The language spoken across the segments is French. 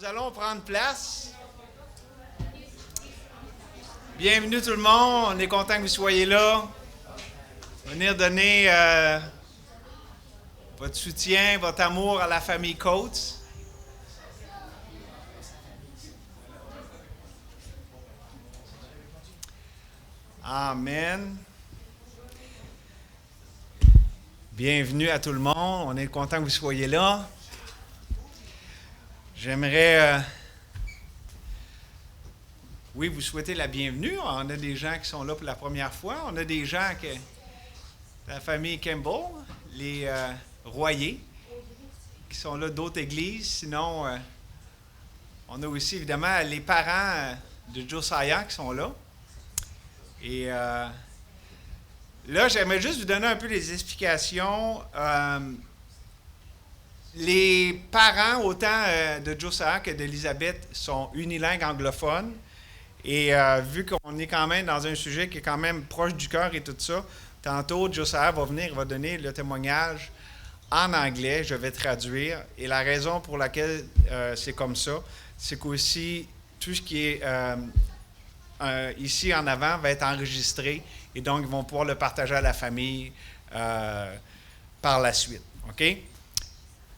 allons prendre place. Bienvenue tout le monde. On est content que vous soyez là. Venir donner votre soutien, votre amour à la famille Coates. Amen. Bienvenue à tout le monde. On est content que vous soyez là. J'aimerais, vous souhaiter la bienvenue. On a des gens qui sont là pour la première fois. On a des gens que la famille Campbell, les Royer, qui sont là d'autres églises. Sinon, on a aussi évidemment les parents de Josiah qui sont là. Et là, j'aimerais juste vous donner un peu les explications. Les parents, autant de Josiah que d'Elisabeth, sont unilingues anglophones. Et vu qu'on est quand même dans un sujet qui est quand même proche du cœur et tout ça, tantôt, Josiah va venir, il va donner le témoignage en anglais. Je vais traduire. Et la raison pour laquelle c'est comme ça, c'est qu'aussi, tout ce qui est ici en avant va être enregistré. Et donc, ils vont pouvoir le partager à la famille par la suite. OK?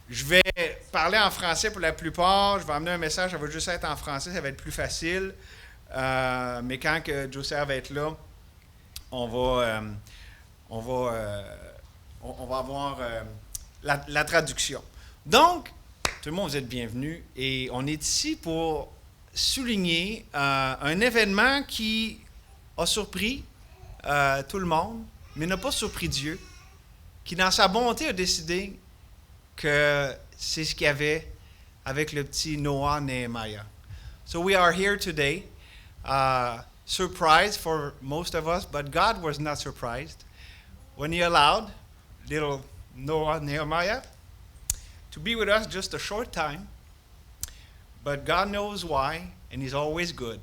Je vais parler en français pour la plupart. Je vais amener un message, ça va juste être en français, ça va être plus facile. Mais quand que Josiah va être là, on va avoir la traduction. Donc, tout le monde, vous êtes bienvenus. Et on est ici pour souligner un événement qui a surpris tout le monde, mais n'a pas surpris Dieu, qui dans sa bonté a décidé que c'est ce qu'il y avait avec le petit Noah Nehemiah. So we are here today, surprised for most of us, but God was not surprised when He allowed little Noah Nehemiah to be with us just a short time, but God knows why, and He's always good.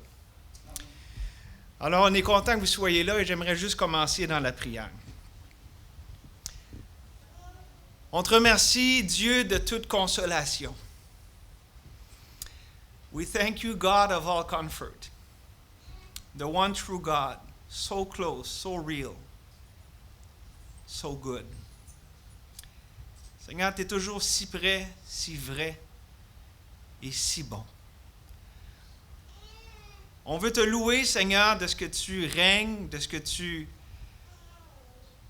Alors, on est content que vous soyez là et j'aimerais juste commencer dans la prière. On te remercie, Dieu, de toute consolation. We thank you, God of all comfort, the one true God, so close, so real, so good. Seigneur, tu es toujours si près, si vrai et si bon. On veut te louer, Seigneur, de ce que tu règnes, de ce que tu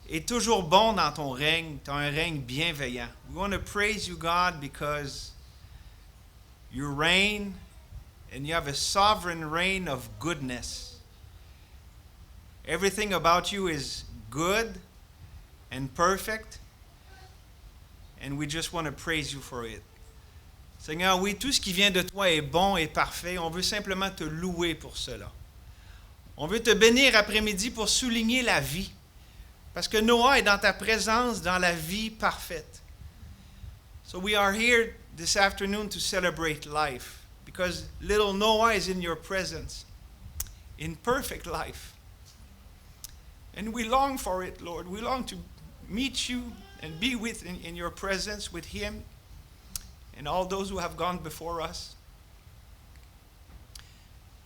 es toujours bon dans ton règne. Tu as un règne bienveillant. We want to praise you, God, because you reign and you have a sovereign reign of goodness. Everything about you is good and perfect, and we just want to praise you for it. Seigneur, oui, tout ce qui vient de toi est bon et parfait. On veut simplement te louer pour cela. On veut te bénir après-midi pour souligner la vie. Parce que Noah est dans ta présence, dans la vie parfaite. So we are here this afternoon to celebrate life. Because little Noah is in your presence. In perfect life. And we long for it, Lord. We long to meet you and be in your presence with him. And all those who have gone before us.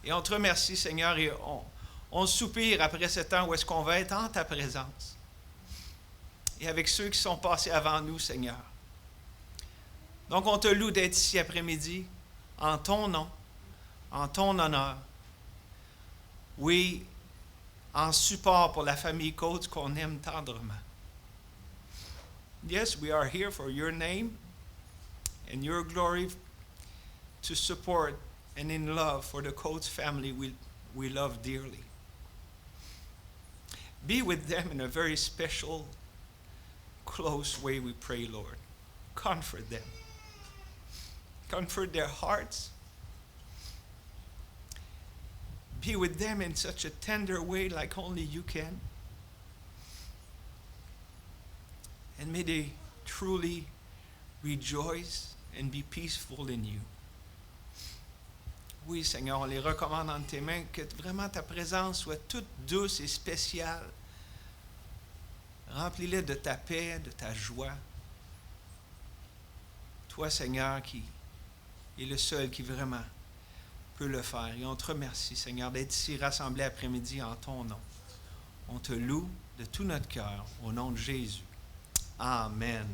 Et on te remercie, Seigneur, et on soupire après ce temps où est-ce qu'on va être en ta présence. Et avec ceux qui sont passés avant nous, Seigneur. Donc, on te loue d'être ici après-midi, en ton nom, en ton honneur. Oui, en support pour la famille Coates qu'on aime tendrement. Yes, we are here for your name. And your glory to support and in love for the Coates family we love dearly. Be with them in a very special, close way, we pray, Lord. Comfort them. Comfort their hearts. Be with them in such a tender way like only you can. And may they truly rejoice and be peaceful in you. Oui, Seigneur, on les recommande entre tes mains, que vraiment ta présence soit toute douce et spéciale. Remplis-les de ta paix, de ta joie. Toi, Seigneur, qui est le seul qui vraiment peut le faire. Et on te remercie, Seigneur, d'être ici rassemblés après-midi en ton nom. On te loue de tout notre cœur, au nom de Jésus. Amen.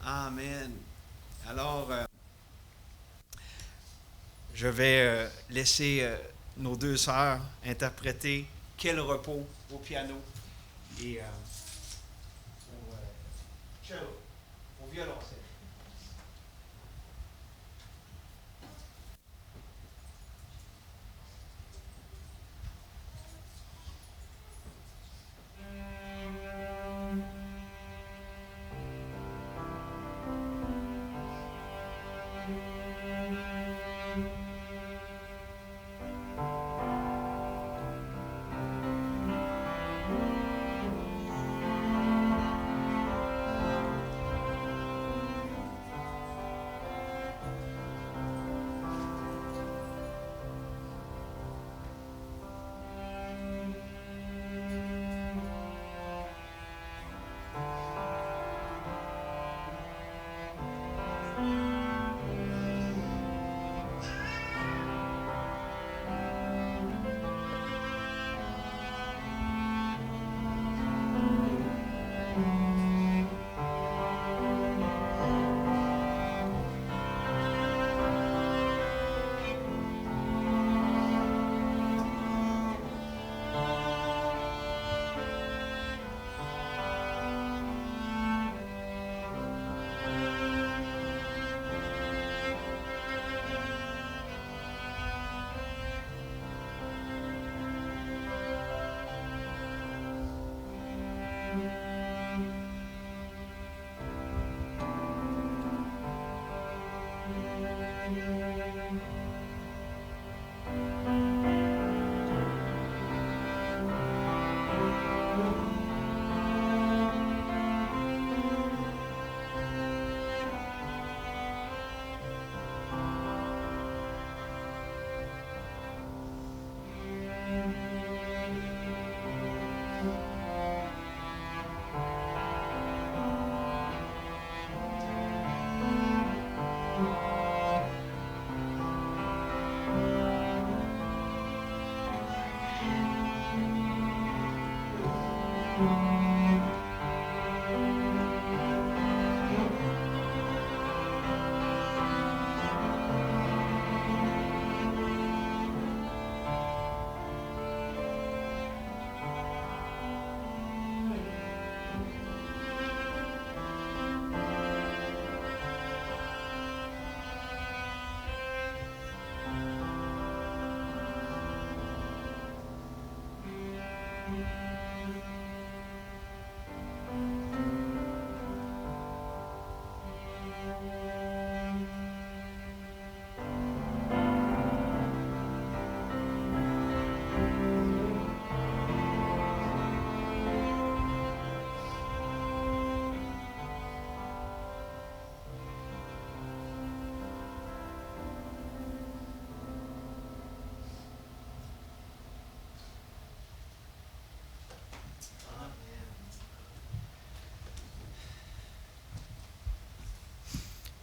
Amen. Alors, je vais laisser nos deux sœurs interpréter « Quel repos » au piano et au cello, au violoncelle.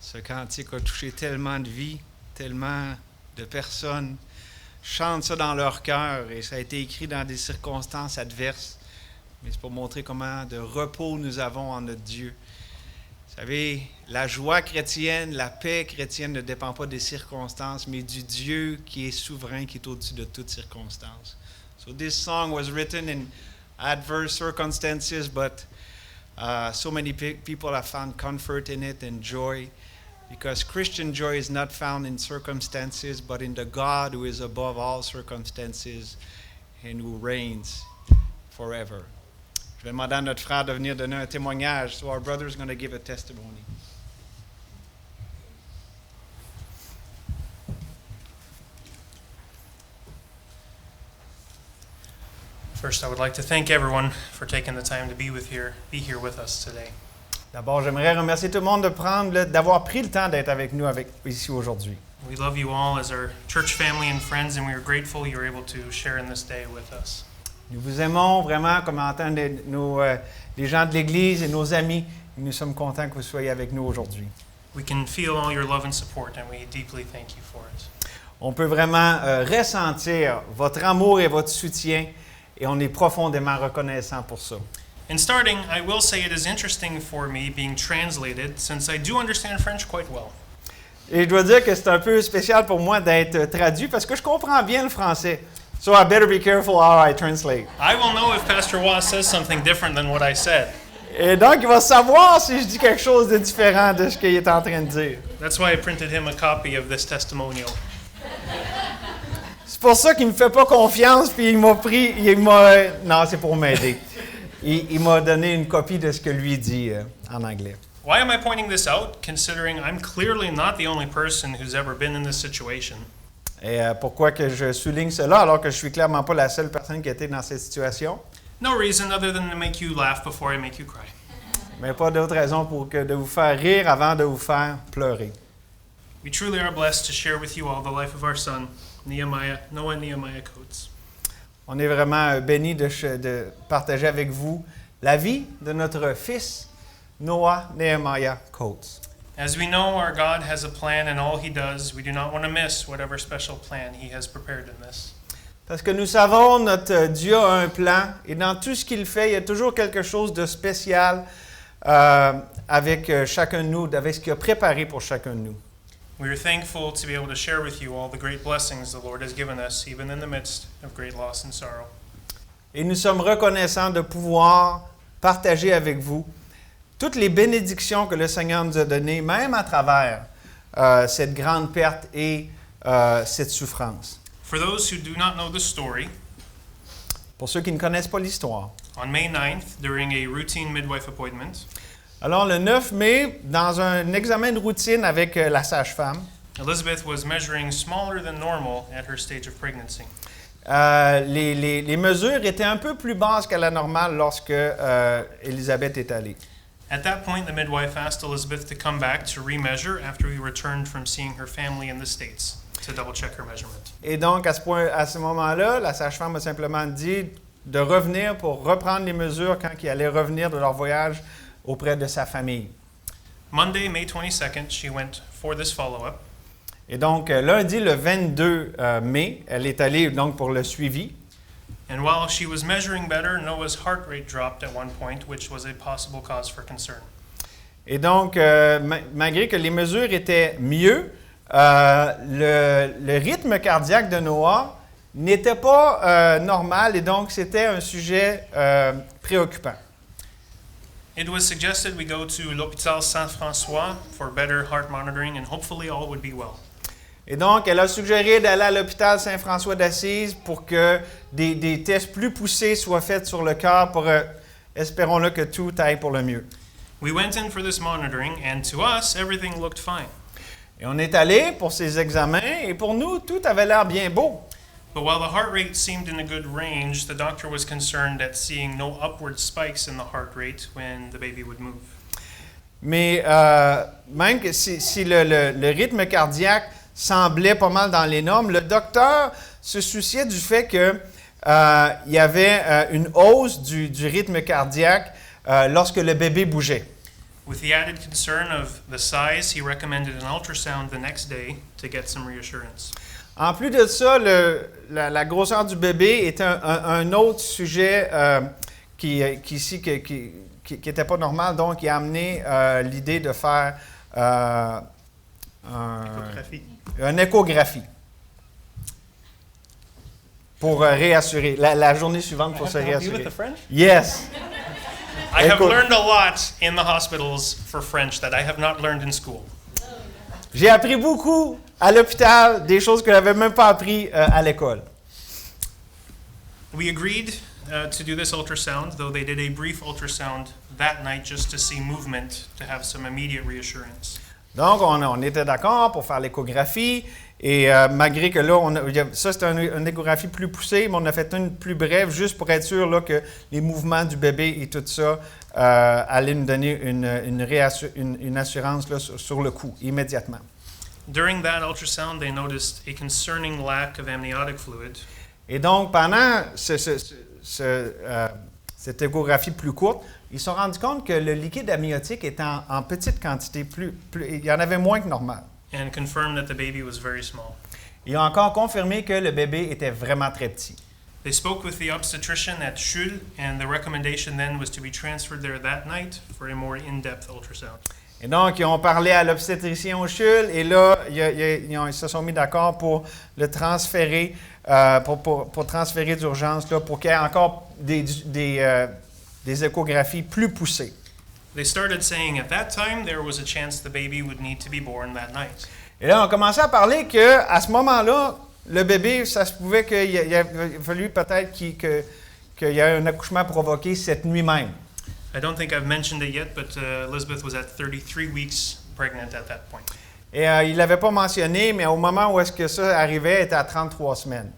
Ce cantique a touché tellement de vies, tellement de personnes chantent ça dans leur cœur et ça a été écrit dans des circonstances adverses. Mais c'est pour montrer comment de repos nous avons en notre Dieu. Vous savez, la joie chrétienne, la paix chrétienne ne dépend pas des circonstances, mais du Dieu qui est souverain, qui est au-dessus de toutes circonstances. So this song was written in adverse circumstances, but so many people have found comfort in it and joy. Because Christian joy is not found in circumstances, but in the God who is above all circumstances and who reigns forever. Je vais demander à notre frère de venir donner un témoignage. So our brother is going to give a testimony. First, I would like to thank everyone for taking the time to be here with us today. D'abord, j'aimerais remercier tout le monde d'avoir pris le temps d'être avec nous ici aujourd'hui. We love you all as our church family and friends, and we are grateful you're able to share in this day with us. Nous vous aimons vraiment comme en tant que les gens de l'Église et nos amis. Nous sommes contents que vous soyez avec nous aujourd'hui. We can feel all your love and support, and we deeply thank you for it. On peut vraiment ressentir votre amour et votre soutien et on est profondément reconnaissant pour ça. In starting, I will say it is interesting for me being translated since I do understand French quite well. Et je dois dire que c'est un peu spécial pour moi d'être traduit parce que je comprends bien le français. So I better be careful how I translate. I will know if Pastor Wah says something different than what I said. Et donc, il va savoir si je dis quelque chose de différent de ce qu'il est en train de dire. That's why I printed him a copy of this testimonial. C'est pour ça qu'il me fait pas confiance, puis non, c'est pour m'aider. Il m'a donné une copie de ce que lui dit en anglais. Why am I pointing this out, considering I'm clearly not the only person who's ever been in this situation? Et pourquoi que je souligne cela alors que je suis clairement pas la seule personne qui a été dans cette situation? No reason other than to make you laugh before I make you cry. Mais pas d'autre raison pour que de vous faire rire avant de vous faire pleurer. We truly are blessed to share with you all the life of our son, Noah Nehemiah Coates. On est vraiment bénis de partager avec vous la vie de notre fils, Noah Nehemiah Coates. As we know, our God has a plan in all he does. We do not want to miss whatever special plan he has prepared in this. Parce que nous savons, notre Dieu a un plan et dans tout ce qu'il fait, il y a toujours quelque chose de spécial avec chacun de nous, avec ce qu'il a préparé pour chacun de nous. We are thankful to be able to share with you all the great blessings the Lord has given us, even in the midst of great loss and sorrow. Et nous sommes reconnaissants de pouvoir partager avec vous toutes les bénédictions que le Seigneur nous a données, même à travers cette grande perte et cette souffrance. For those who do not know the story, Pour ceux qui ne connaissent pas l'histoire. on May 9th, during a routine midwife appointment, Alors, le 9 mai, dans un examen de routine avec la sage-femme, Elizabeth was measuring smaller than normal at her stage of pregnancy. les mesures étaient un peu plus basses qu'à la normale lorsque Élisabeth est allée. At that point, the midwife asked Elizabeth to come back to remeasure after we returned from seeing her family in the States to double check her measurement. Et donc, à ce moment-là, la sage-femme a simplement dit de revenir pour reprendre les mesures quand ils allaient revenir de leur voyage auprès de sa famille. Monday, May 22nd, she went for this follow-up. Et donc, lundi, le 22 mai, elle est allée donc pour le suivi. And while she was measuring better, Noah's heart rate dropped at one point, which was a possible cause for concern. Et donc, malgré que les mesures étaient mieux, le rythme cardiaque de Noah n'était pas normal et donc c'était un sujet préoccupant. It was suggested we go to l'Hôpital Saint-François for better heart monitoring and hopefully all would be well. Et donc, elle a suggéré d'aller à l'hôpital Saint-François d'Assise pour que des tests plus poussés soient faits sur le cœur pour, espérons-le, que tout aille pour le mieux. We went in for this monitoring and to us, everything looked fine. Et on est allé pour ces examens et pour nous, tout avait l'air bien beau. But while the heart rate seemed in a good range, the doctor was concerned at seeing no upward spikes in the heart rate when the baby would move. Mais même que si le rythme cardiaque semblait pas mal dans les normes, le docteur se souciait du fait qu'il y avait une hausse du rythme cardiaque lorsque le bébé bougeait. With the added concern of the size, he recommended an ultrasound the next day to get some reassurance. En plus de ça, la grosseur du bébé était un autre sujet qui n'était pas normal, donc il a amené l'idée de faire une échographie pour réassurer. La journée suivante pour se réassurer. Yes. I have learned a lot in the hospitals for French that I have not learned in school. J'ai appris beaucoup à l'hôpital, des choses que je n'avais même pas appris à l'école. We agreed to do this ultrasound, though they did a brief ultrasound that night just to see movement, to have some immediate reassurance. Donc, on était d'accord pour faire l'échographie. Et malgré que là, ça c'était une échographie plus poussée, mais on a fait une plus brève juste pour être sûr là, que les mouvements du bébé et tout ça allaient nous donner une assurance là, sur le coup, immédiatement. During that ultrasound, they noticed a concerning lack of amniotic fluid. Et donc, pendant cette échographie plus courte, ils se sont rendus compte que le liquide amniotique était en petite quantité, il y en avait moins que normal. and confirmed that the baby was very small. Ils ont encore confirmé que le bébé était vraiment très petit. They spoke with the obstetrician at Schul, and the recommendation then was to be transferred there that night for a more in-depth ultrasound. Et donc, ils ont parlé à l'obstétricien au CHUL, et là, ils se sont mis d'accord pour le transférer, pour transférer d'urgence, là, pour qu'il y ait encore des échographies plus poussées. They started saying at that time there was a chance the baby would need to be born that night. Et là, on commençait à parler qu'à ce moment-là, le bébé, ça se pouvait qu'il a fallu peut-être qu'il y ait un accouchement provoqué cette nuit même. I don't think I've mentioned it yet, but Elizabeth was at 33 weeks pregnant at that point. Et il ne l'avait pas mentionné, mais au moment où est-ce que ça arrivait, elle était à 33 semaines.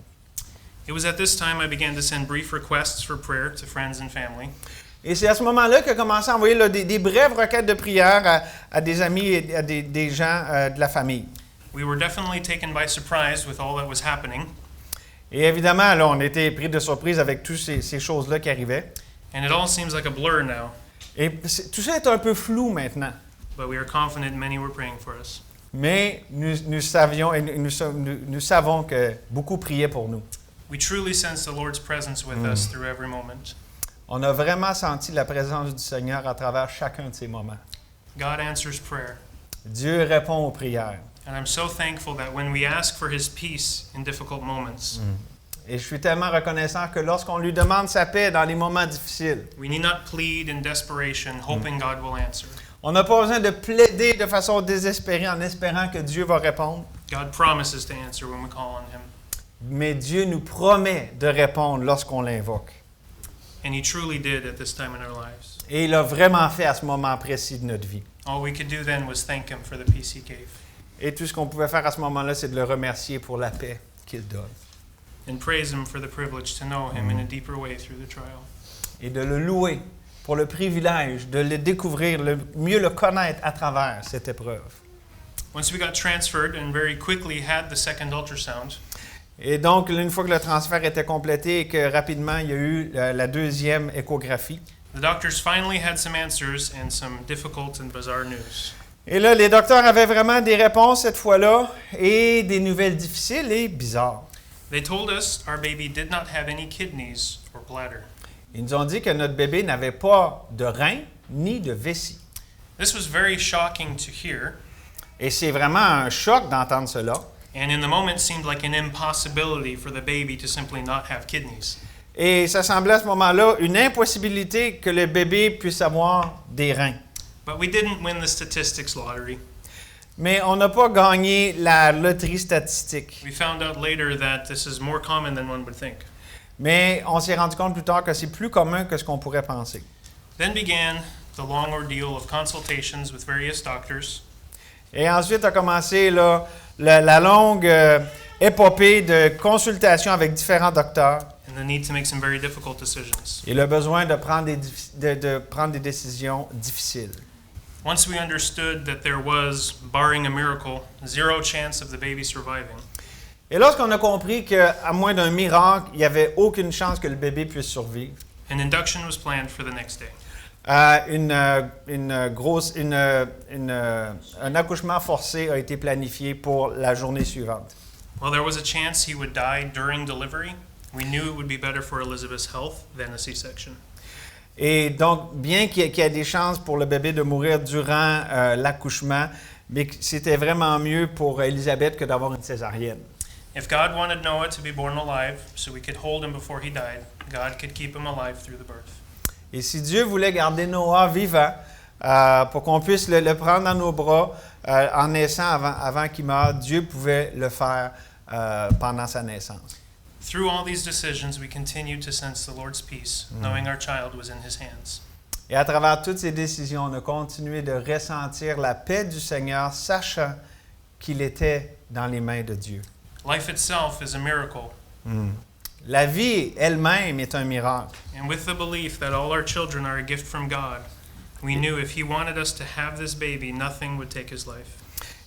It was at this time I began to send brief requests for prayer to friends and family. Et c'est à ce moment-là qu'il a commencé à envoyer là, des brèves requêtes de prière à des amis et à des gens de la famille. We were definitely taken by surprise with all that was happening, Et évidemment, là, on était pris de surprise avec toutes ces choses-là qui arrivaient. and it all seems like a blur now, Et tout ça est un peu flou maintenant. but we are confident many were praying for us. Mais nous savions et nous savons que beaucoup priaient pour nous. We truly sense the Lord's presence with us through every moment. On a vraiment senti la présence du Seigneur à travers chacun de ces moments. God answers prayer, Dieu répond aux prières. and I'm so thankful that when we ask for His peace in difficult moments, Et je suis tellement reconnaissant que lorsqu'on lui demande sa paix dans les moments difficiles, we need not plead in desperation, hoping God will answer. on n'a pas besoin de plaider de façon désespérée en espérant que Dieu va répondre. God promises to answer when we call on Him, Mais Dieu nous promet de répondre lorsqu'on l'invoque. and He truly did at this time in our lives. Et il l'a vraiment fait à ce moment précis de notre vie. All we could do then was thank Him for the peace He gave, Et tout ce qu'on pouvait faire à ce moment-là, c'est de le remercier pour la paix qu'il donne. and praise Him for the privilege to know Him in a deeper way through the trial. Et de le louer pour le privilège de le découvrir, mieux le connaître à travers cette épreuve. Once we got transferred and very quickly had the second ultrasound, Et donc, une fois que le transfert était complété et que rapidement il y a eu la deuxième échographie, the doctors finally had some answers and some difficult and bizarre news. et là, les docteurs avaient vraiment des réponses cette fois-là et des nouvelles difficiles et bizarres. They told us our baby did not have any kidneys or bladder. Ils nous ont dit que notre bébé n'avait pas de rein ni de vessie. This was very shocking to hear, Et c'est vraiment un choc d'entendre cela. and in the moment seemed like an impossibility for the baby to simply not have kidneys. Et ça semblait à ce moment-là une impossibilité que le bébé puisse avoir des reins. But we didn't win the statistics lottery. Mais on n'a pas gagné la loterie statistique. We found out later that this is more common than one would think. Mais on s'est rendu compte plus tard que c'est plus commun que ce qu'on pourrait penser. Then began the long ordeal of consultations with various doctors, Et ensuite a commencé là, la longue épopée de consultations avec différents docteurs and the need to make some very difficult decisions. et le besoin de prendre des décisions difficiles. Once we understood that there was, barring a miracle, zero chance of the baby surviving, Et lorsqu'on a compris qu'à moins d'un miracle, il n'y avait aucune chance que le bébé puisse survivre, an induction was planned for the next day. un accouchement forcé a été planifié pour la journée suivante. While there was a chance he would die during delivery, we knew it would be better for Elizabeth's health than a C-section. Et donc, bien qu'il y ait des chances pour le bébé de mourir durant l'accouchement, mais c'était vraiment mieux pour Élisabeth que d'avoir une césarienne. If God wanted Noah to be born alive so we could hold him before he died, God could keep him alive through the birth. Et si Dieu voulait garder Noah vivant, pour qu'on puisse le prendre dans nos bras en naissant avant qu'il meure, Dieu pouvait le faire pendant sa naissance. Through all these decisions, we continued to sense the Lord's peace, knowing our child was in His hands. Et à travers toutes ces décisions, on a continué de ressentir la paix du Seigneur, sachant qu'il était dans les mains de Dieu. Life itself is a miracle, La vie elle-même est un miracle. and with the belief that all our children are a gift from God, we knew if He wanted us to have this baby, nothing would take His life.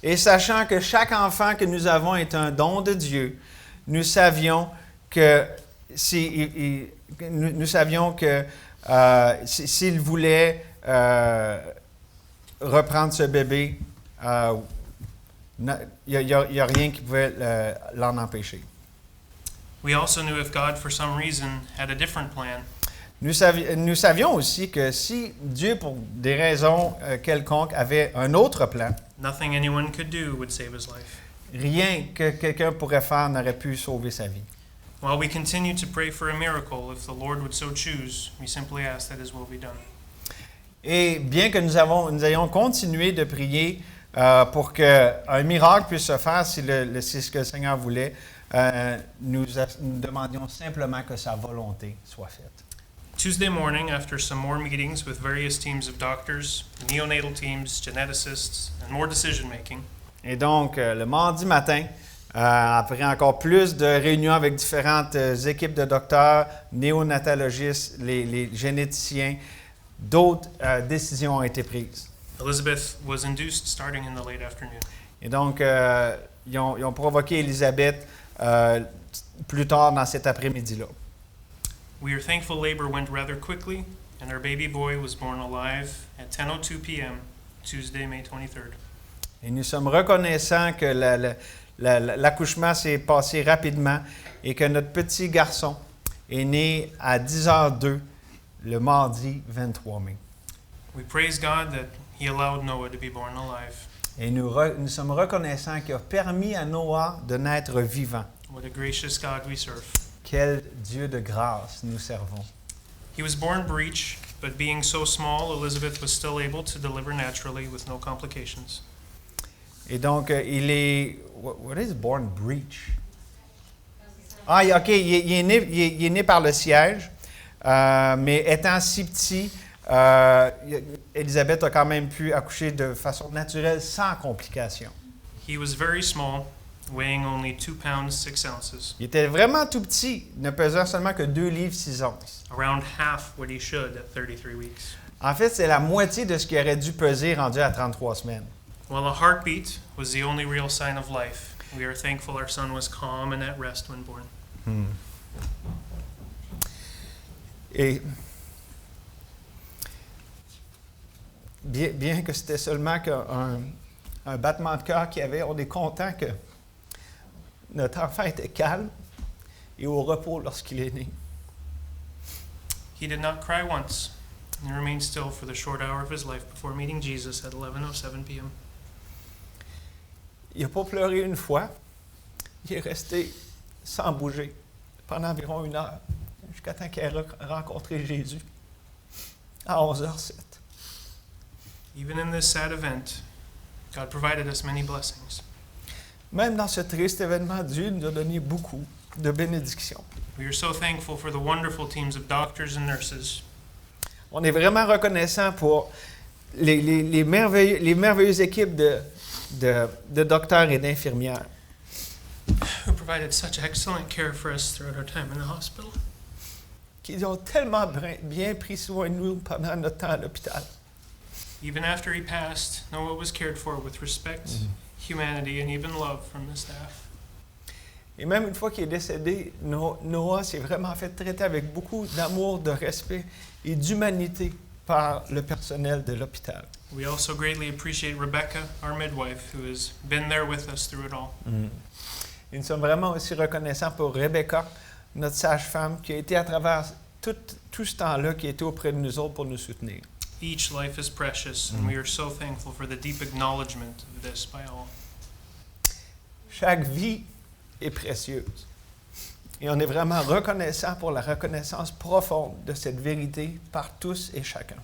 Et sachant que chaque enfant que nous avons est un don de Dieu, nous savions que s'il voulait reprendre ce bébé, il n'y a rien qui pouvait l'en empêcher. We also knew if God, for some reason, had a different plan, Nous savions aussi que si Dieu, pour des raisons quelconques, avait un autre plan, nothing anyone could do would save his life. rien que quelqu'un pourrait faire n'aurait pu sauver sa vie. While we continue to pray for a miracle, if the Lord would so choose, we simply ask that his will be done. Et bien que nous ayons continué de prier pour qu'un miracle puisse se faire si c'est ce que le Seigneur voulait, nous demandions simplement que sa volonté soit faite. Tuesday morning, after some more meetings with various teams of doctors, neonatal teams, geneticists, and more decision making, Et donc, le mardi matin, après encore plus de réunions avec différentes équipes de docteurs, néonatologistes, les généticiens, d'autres décisions ont été prises. Elizabeth was induced starting in the late afternoon. Et donc, ils ont provoqué Élisabeth plus tard dans cet après-midi-là. We are thankful labor went rather quickly, and our baby boy was born alive at 10:02 p.m. Tuesday, May 23rd. Et nous sommes reconnaissants que l'accouchement s'est passé rapidement et que notre petit garçon est né à 10h02 le mardi 23 mai. We praise God that he allowed Noah to be born alive. Et nous sommes reconnaissants qu'il a permis à Noah de naître vivant. What a gracious God we serve. Quel Dieu de grâce nous servons. He was born breech, but being so small, Elizabeth was still able to deliver naturally with no complications. Et donc, il est... What is born breech? Ah, OK, il est né par le siège, mais étant si petit, Élisabeth a quand même pu accoucher de façon naturelle sans complications. He was very small, weighing only 2 pounds 6 ounces, Il était vraiment tout petit, ne pesant seulement que 2 livres 6 onces. around half what he should at 33 weeks. En fait, c'est la moitié de ce qu'il aurait dû peser rendu à 33 semaines. While a heartbeat was the only real sign of life, we are thankful our son was calm and at rest when born. Et bien que c'était seulement un battement de cœur qu'il y avait, on est content que notre enfant était calme et au repos lorsqu'il est né. He did not cry once, and remained still for the short hour of his life before meeting Jesus at 11:07 p.m. Il n'a pas pleuré une fois. Il est resté sans bouger pendant environ 1 heure, jusqu'à temps qu'il ait rencontré Jésus à 11h07. Even in this sad event, God provided us many blessings. Même dans ce triste événement, Dieu nous a donné beaucoup de bénédictions. We are so thankful for the wonderful teams of doctors and nurses On est vraiment reconnaissant pour les merveilleuses équipes de docteurs et d'infirmières who provided such excellent care for us throughout our time in the hospital. qui ont tellement bien pris soin de nous pendant notre temps à l'hôpital. Even after he passed, Noah was cared for with respect, humanity, and even love from the staff. Et même une fois qu'il est décédé, Noah s'est vraiment fait traiter avec beaucoup d'amour, de respect et d'humanité par le personnel de l'hôpital. We also greatly appreciate Rebecca, our midwife, who has been there with us through it all. Et nous sommes vraiment aussi reconnaissants pour Rebecca, notre sage-femme, qui a été à travers tout ce temps-là, qui a été auprès de nous autres pour nous soutenir. Each life is precious, and we are so thankful for the deep acknowledgement of this by all. Chaque vie est précieuse. Et on est vraiment reconnaissant pour la reconnaissance profonde de cette vérité par tous et chacun.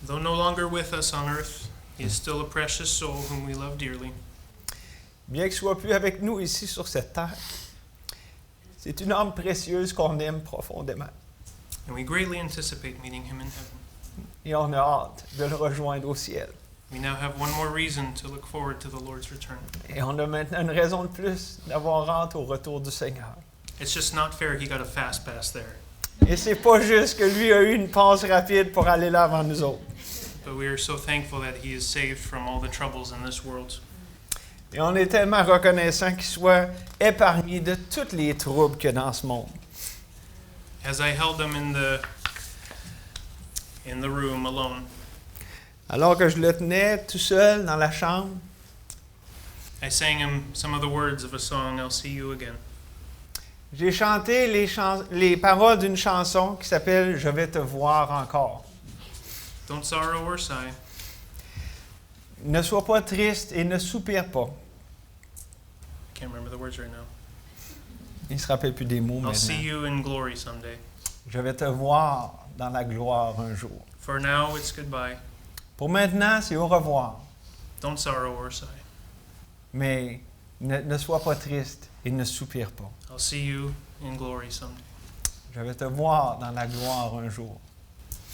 Though no longer with us on earth, he is still a precious soul whom we love dearly. Bien qu'il ne soit plus avec nous ici sur cette terre, c'est une âme précieuse qu'on aime profondément. And we greatly anticipate meeting him in heaven. Et on a hâte de le rejoindre au ciel. We now have one more reason to look forward to the Lord's return. Et on a maintenant une raison de plus d'avoir hâte au retour du Seigneur. It's just not fair he got a fast pass there. Et c'est pas juste que lui a eu une passe rapide pour aller là avant nous autres. But we are so thankful that he is saved from all the troubles in this world. Et on est tellement reconnaissant qu'il soit épargné de tous les troubles qu'il y a dans ce monde. As I held him in the in the room alone. Alors que je le tenais tout seul dans la chambre, I sang him some of the words of a song, I'll See You Again. j'ai chanté les paroles d'une chanson qui s'appelle « Je vais te voir encore ». Don't sorrow or sigh. Ne sois pas triste et ne soupire pas. Can't remember the words right now. Il ne se rappelle plus des mots I'll see maintenant. you in glory someday. Je vais te voir dans la gloire un jour. For now, it's goodbye. Pour maintenant, c'est au revoir. Don't sorrow or sigh. Mais ne sois pas triste et ne soupire pas. I'll see you in glory someday. Je vais te voir dans la gloire un jour.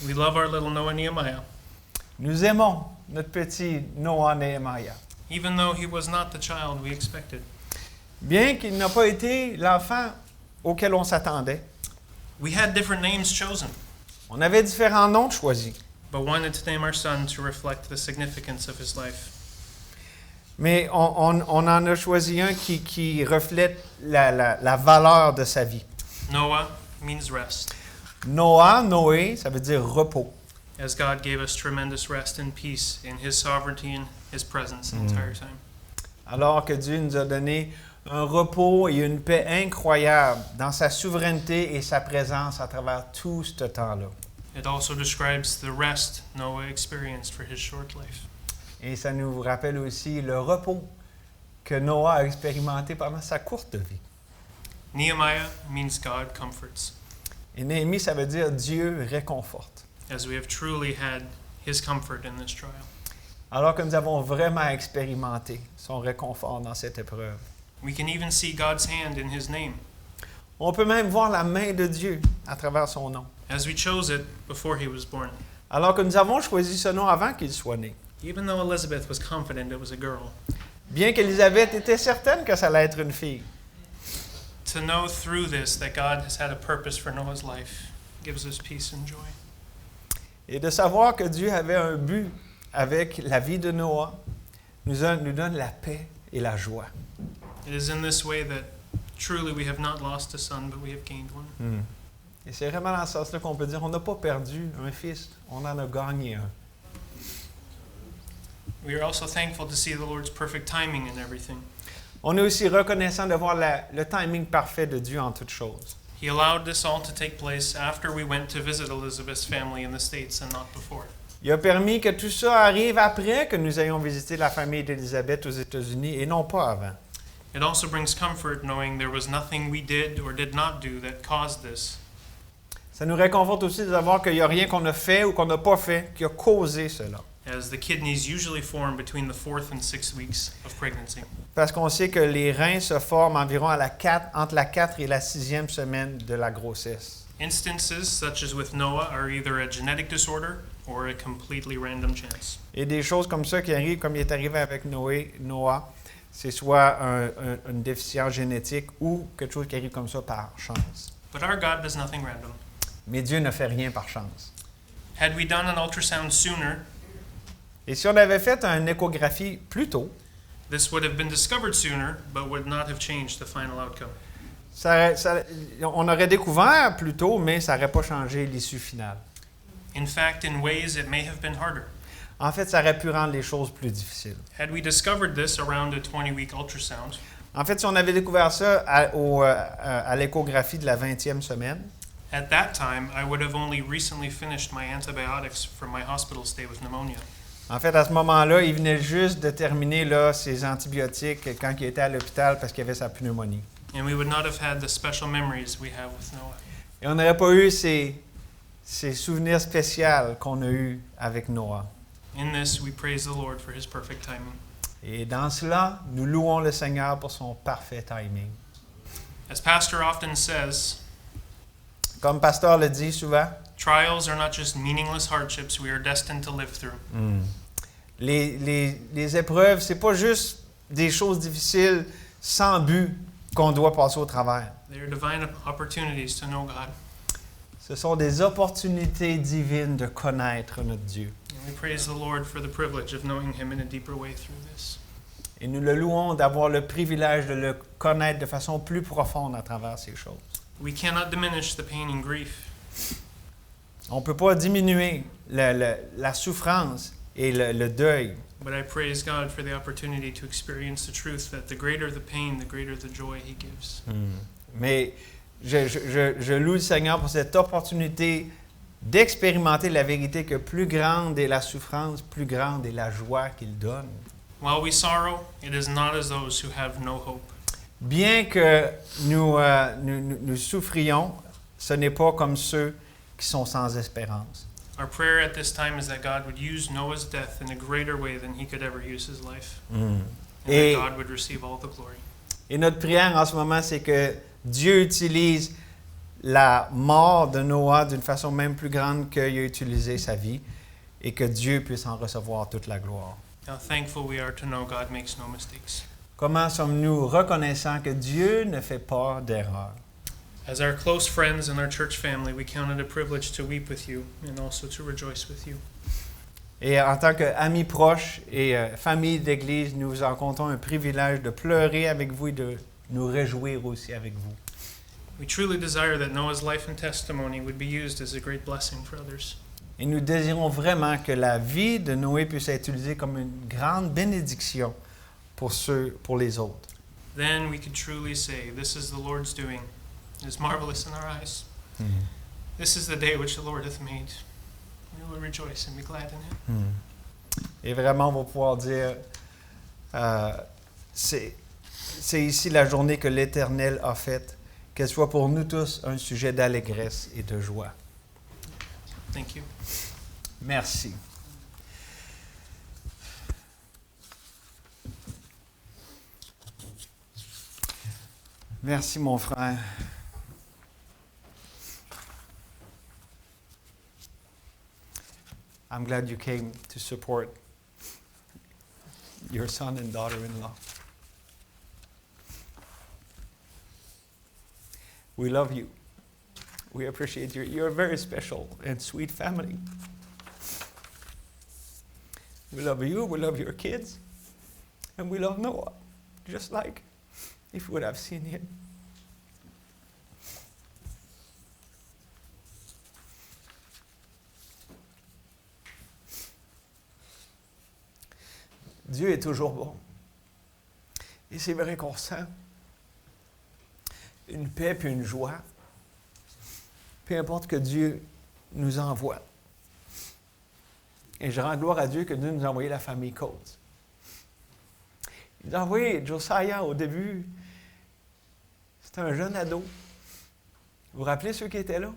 We love our little Noah Nehemiah. Nous aimons notre petit Noah Nehemiah. Even though he was not the child we expected. Bien qu'il n'a pas été l'enfant auquel on s'attendait, We had different names chosen, on avait différents noms choisis. but wanted to name our son to reflect the significance of his life. Mais on en a choisi un qui reflète la valeur de sa vie. Noah means rest, Noah, Noé, ça veut dire repos. as God gave us tremendous rest and peace in his sovereignty and his presence the entire time. Alors que Dieu nous a donné un repos et une paix incroyable dans sa souveraineté et sa présence à travers tout ce temps-là. It also describes the rest Noah experienced for his short life. Et ça nous rappelle aussi le repos que Noah a expérimenté pendant sa courte vie. Nehemiah means God comforts, Et Néhémie, ça veut dire Dieu réconforte. as we have truly had his comfort in this trial. Alors que nous avons vraiment expérimenté son réconfort dans cette épreuve. We can even see God's hand in his name, On peut même voir la main de Dieu à travers son nom. as we chose it before he was born. Alors que nous avons choisi ce nom avant qu'il soit né. Even though Elizabeth was confident it was a girl, Bien qu'Élisabeth était certaine que ça allait être une fille. to know through this that God has had a purpose for Noah's life gives us peace and joy. Et de savoir que Dieu avait un but avec la vie de Noah nous donne la paix et la joie. It is in this way that truly we have not lost a son, but we have gained one. Et c'est vraiment dans ce sens-là qu'on peut dire on n'a pas perdu un fils, on en a gagné un. We are also thankful to see the Lord's perfect timing in everything. On est aussi reconnaissant de voir le timing parfait de Dieu en toutes choses. He allowed this all to take place after we went to visit Elizabeth's family in the States and not before. Il a permis que tout ça arrive après que nous ayons visité la famille d'Élisabeth aux États-Unis et non pas avant. It also brings comfort knowing there was nothing we did or did not do that caused this. Ça nous réconforte aussi de savoir qu'il n'y a rien qu'on a fait ou qu'on n'a pas fait qui a causé cela. As the kidneys usually form between the 4th and 6th weeks of pregnancy. Parce qu'on sait que les reins se forment environ entre la 4 et la 6e semaine de la grossesse. Instances such as with Noah are either a genetic disorder or a completely random chance. Et des choses comme ça qui arrivent, comme il est arrivé avec Noah, c'est soit une déficience génétique ou quelque chose qui arrive comme ça par chance. But our God does nothing random. Mais Dieu ne fait rien par chance. Had we done an ultrasound sooner, Et si on avait fait une échographie plus tôt, this would have been discovered sooner, but would not have changed the final outcome. on aurait découvert plus tôt, mais ça n'aurait pas changé l'issue finale. In fact, in ways it may have been harder. En fait, ça aurait pu rendre les choses plus difficiles. Had we discovered this around a 20-week ultrasound, En fait, si on avait découvert ça à l'échographie de la 20e semaine, at that time, I would have only recently finished my antibiotics from my hospital stay with pneumonia. en fait, à ce moment-là, il venait juste de terminer ses antibiotiques quand il était à l'hôpital parce qu'il avait sa pneumonie. And we would not have had the special memories we have with Noah. Et on n'aurait pas eu ces souvenirs spéciaux qu'on a eus avec Noah. In this, we praise the Lord for his perfect timing. Et dans cela, nous louons le Seigneur pour son parfait timing. As Pastor often says, Comme Pasteur le dit souvent, trials are not just meaningless hardships we are destined to live through. les épreuves, c'est pas juste des choses difficiles sans but qu'on doit passer au travers. They are divine opportunities to know God. Ce sont des opportunités divines de connaître notre Dieu. And we praise the Lord for the privilege of knowing him in a deeper way through this. Et nous le louons d'avoir le privilège de le connaître de façon plus profonde à travers ces choses. We cannot diminish the pain and grief. On ne peut pas diminuer la souffrance et le deuil. But I praise God for the opportunity to experience the truth that the greater the pain, the greater the joy He gives. Mais je loue le Seigneur pour cette opportunité d'expérimenter la vérité que plus grande est la souffrance, plus grande est la joie qu'il donne. While we sorrow, it is not as those who have no hope. Bien que nous souffrions, ce n'est pas comme ceux qui sont sans espérance. Our prayer at this time is that God would use Noah's death in a greater way than he could ever use his life. And Et, that God would receive all the glory. et notre prière en ce moment, c'est que Dieu utilise la mort de Noah d'une façon même plus grande qu'il a utilisé sa vie et que Dieu puisse en recevoir toute la gloire. How thankful we are to know God makes no mistakes. Comment sommes-nous reconnaissants que Dieu ne fait pas d'erreur? As our close friends and our church family, we count it a privilege to weep with you and also to rejoice with you. Et en tant qu'amis proches et famille d'Église, nous en comptons un privilège de pleurer avec vous et de nous réjouir aussi avec vous. We truly desire that Noah's life and testimony would be used as a great blessing for others. Et nous désirons vraiment que la vie de Noé puisse être utilisée comme une grande bénédiction pour les autres. Then we could truly say, "This is the Lord's doing. It is marvelous in our eyes. This is the day which the Lord hath made. We will rejoice and be glad in it." Et vraiment, on va pouvoir dire, c'est ici la journée que l'Éternel a faite, qu'elle soit pour nous tous un sujet d'allégresse et de joie. Thank you. Merci. Merci, mon frère. I'm glad you came to support your son and daughter-in-law. We love you. We appreciate you. You're a very special and sweet family. We love you, we love your kids, and we love Noah, just like if we would have seen him. Dieu est toujours bon. Et c'est vrai qu'on sent une paix et une joie, peu importe que Dieu nous envoie. Et je rends gloire à Dieu que Dieu nous a envoyé la famille Coates. Il nous a envoyé Josiah au début. C'était un jeune ado. Vous vous rappelez ceux qui étaient là?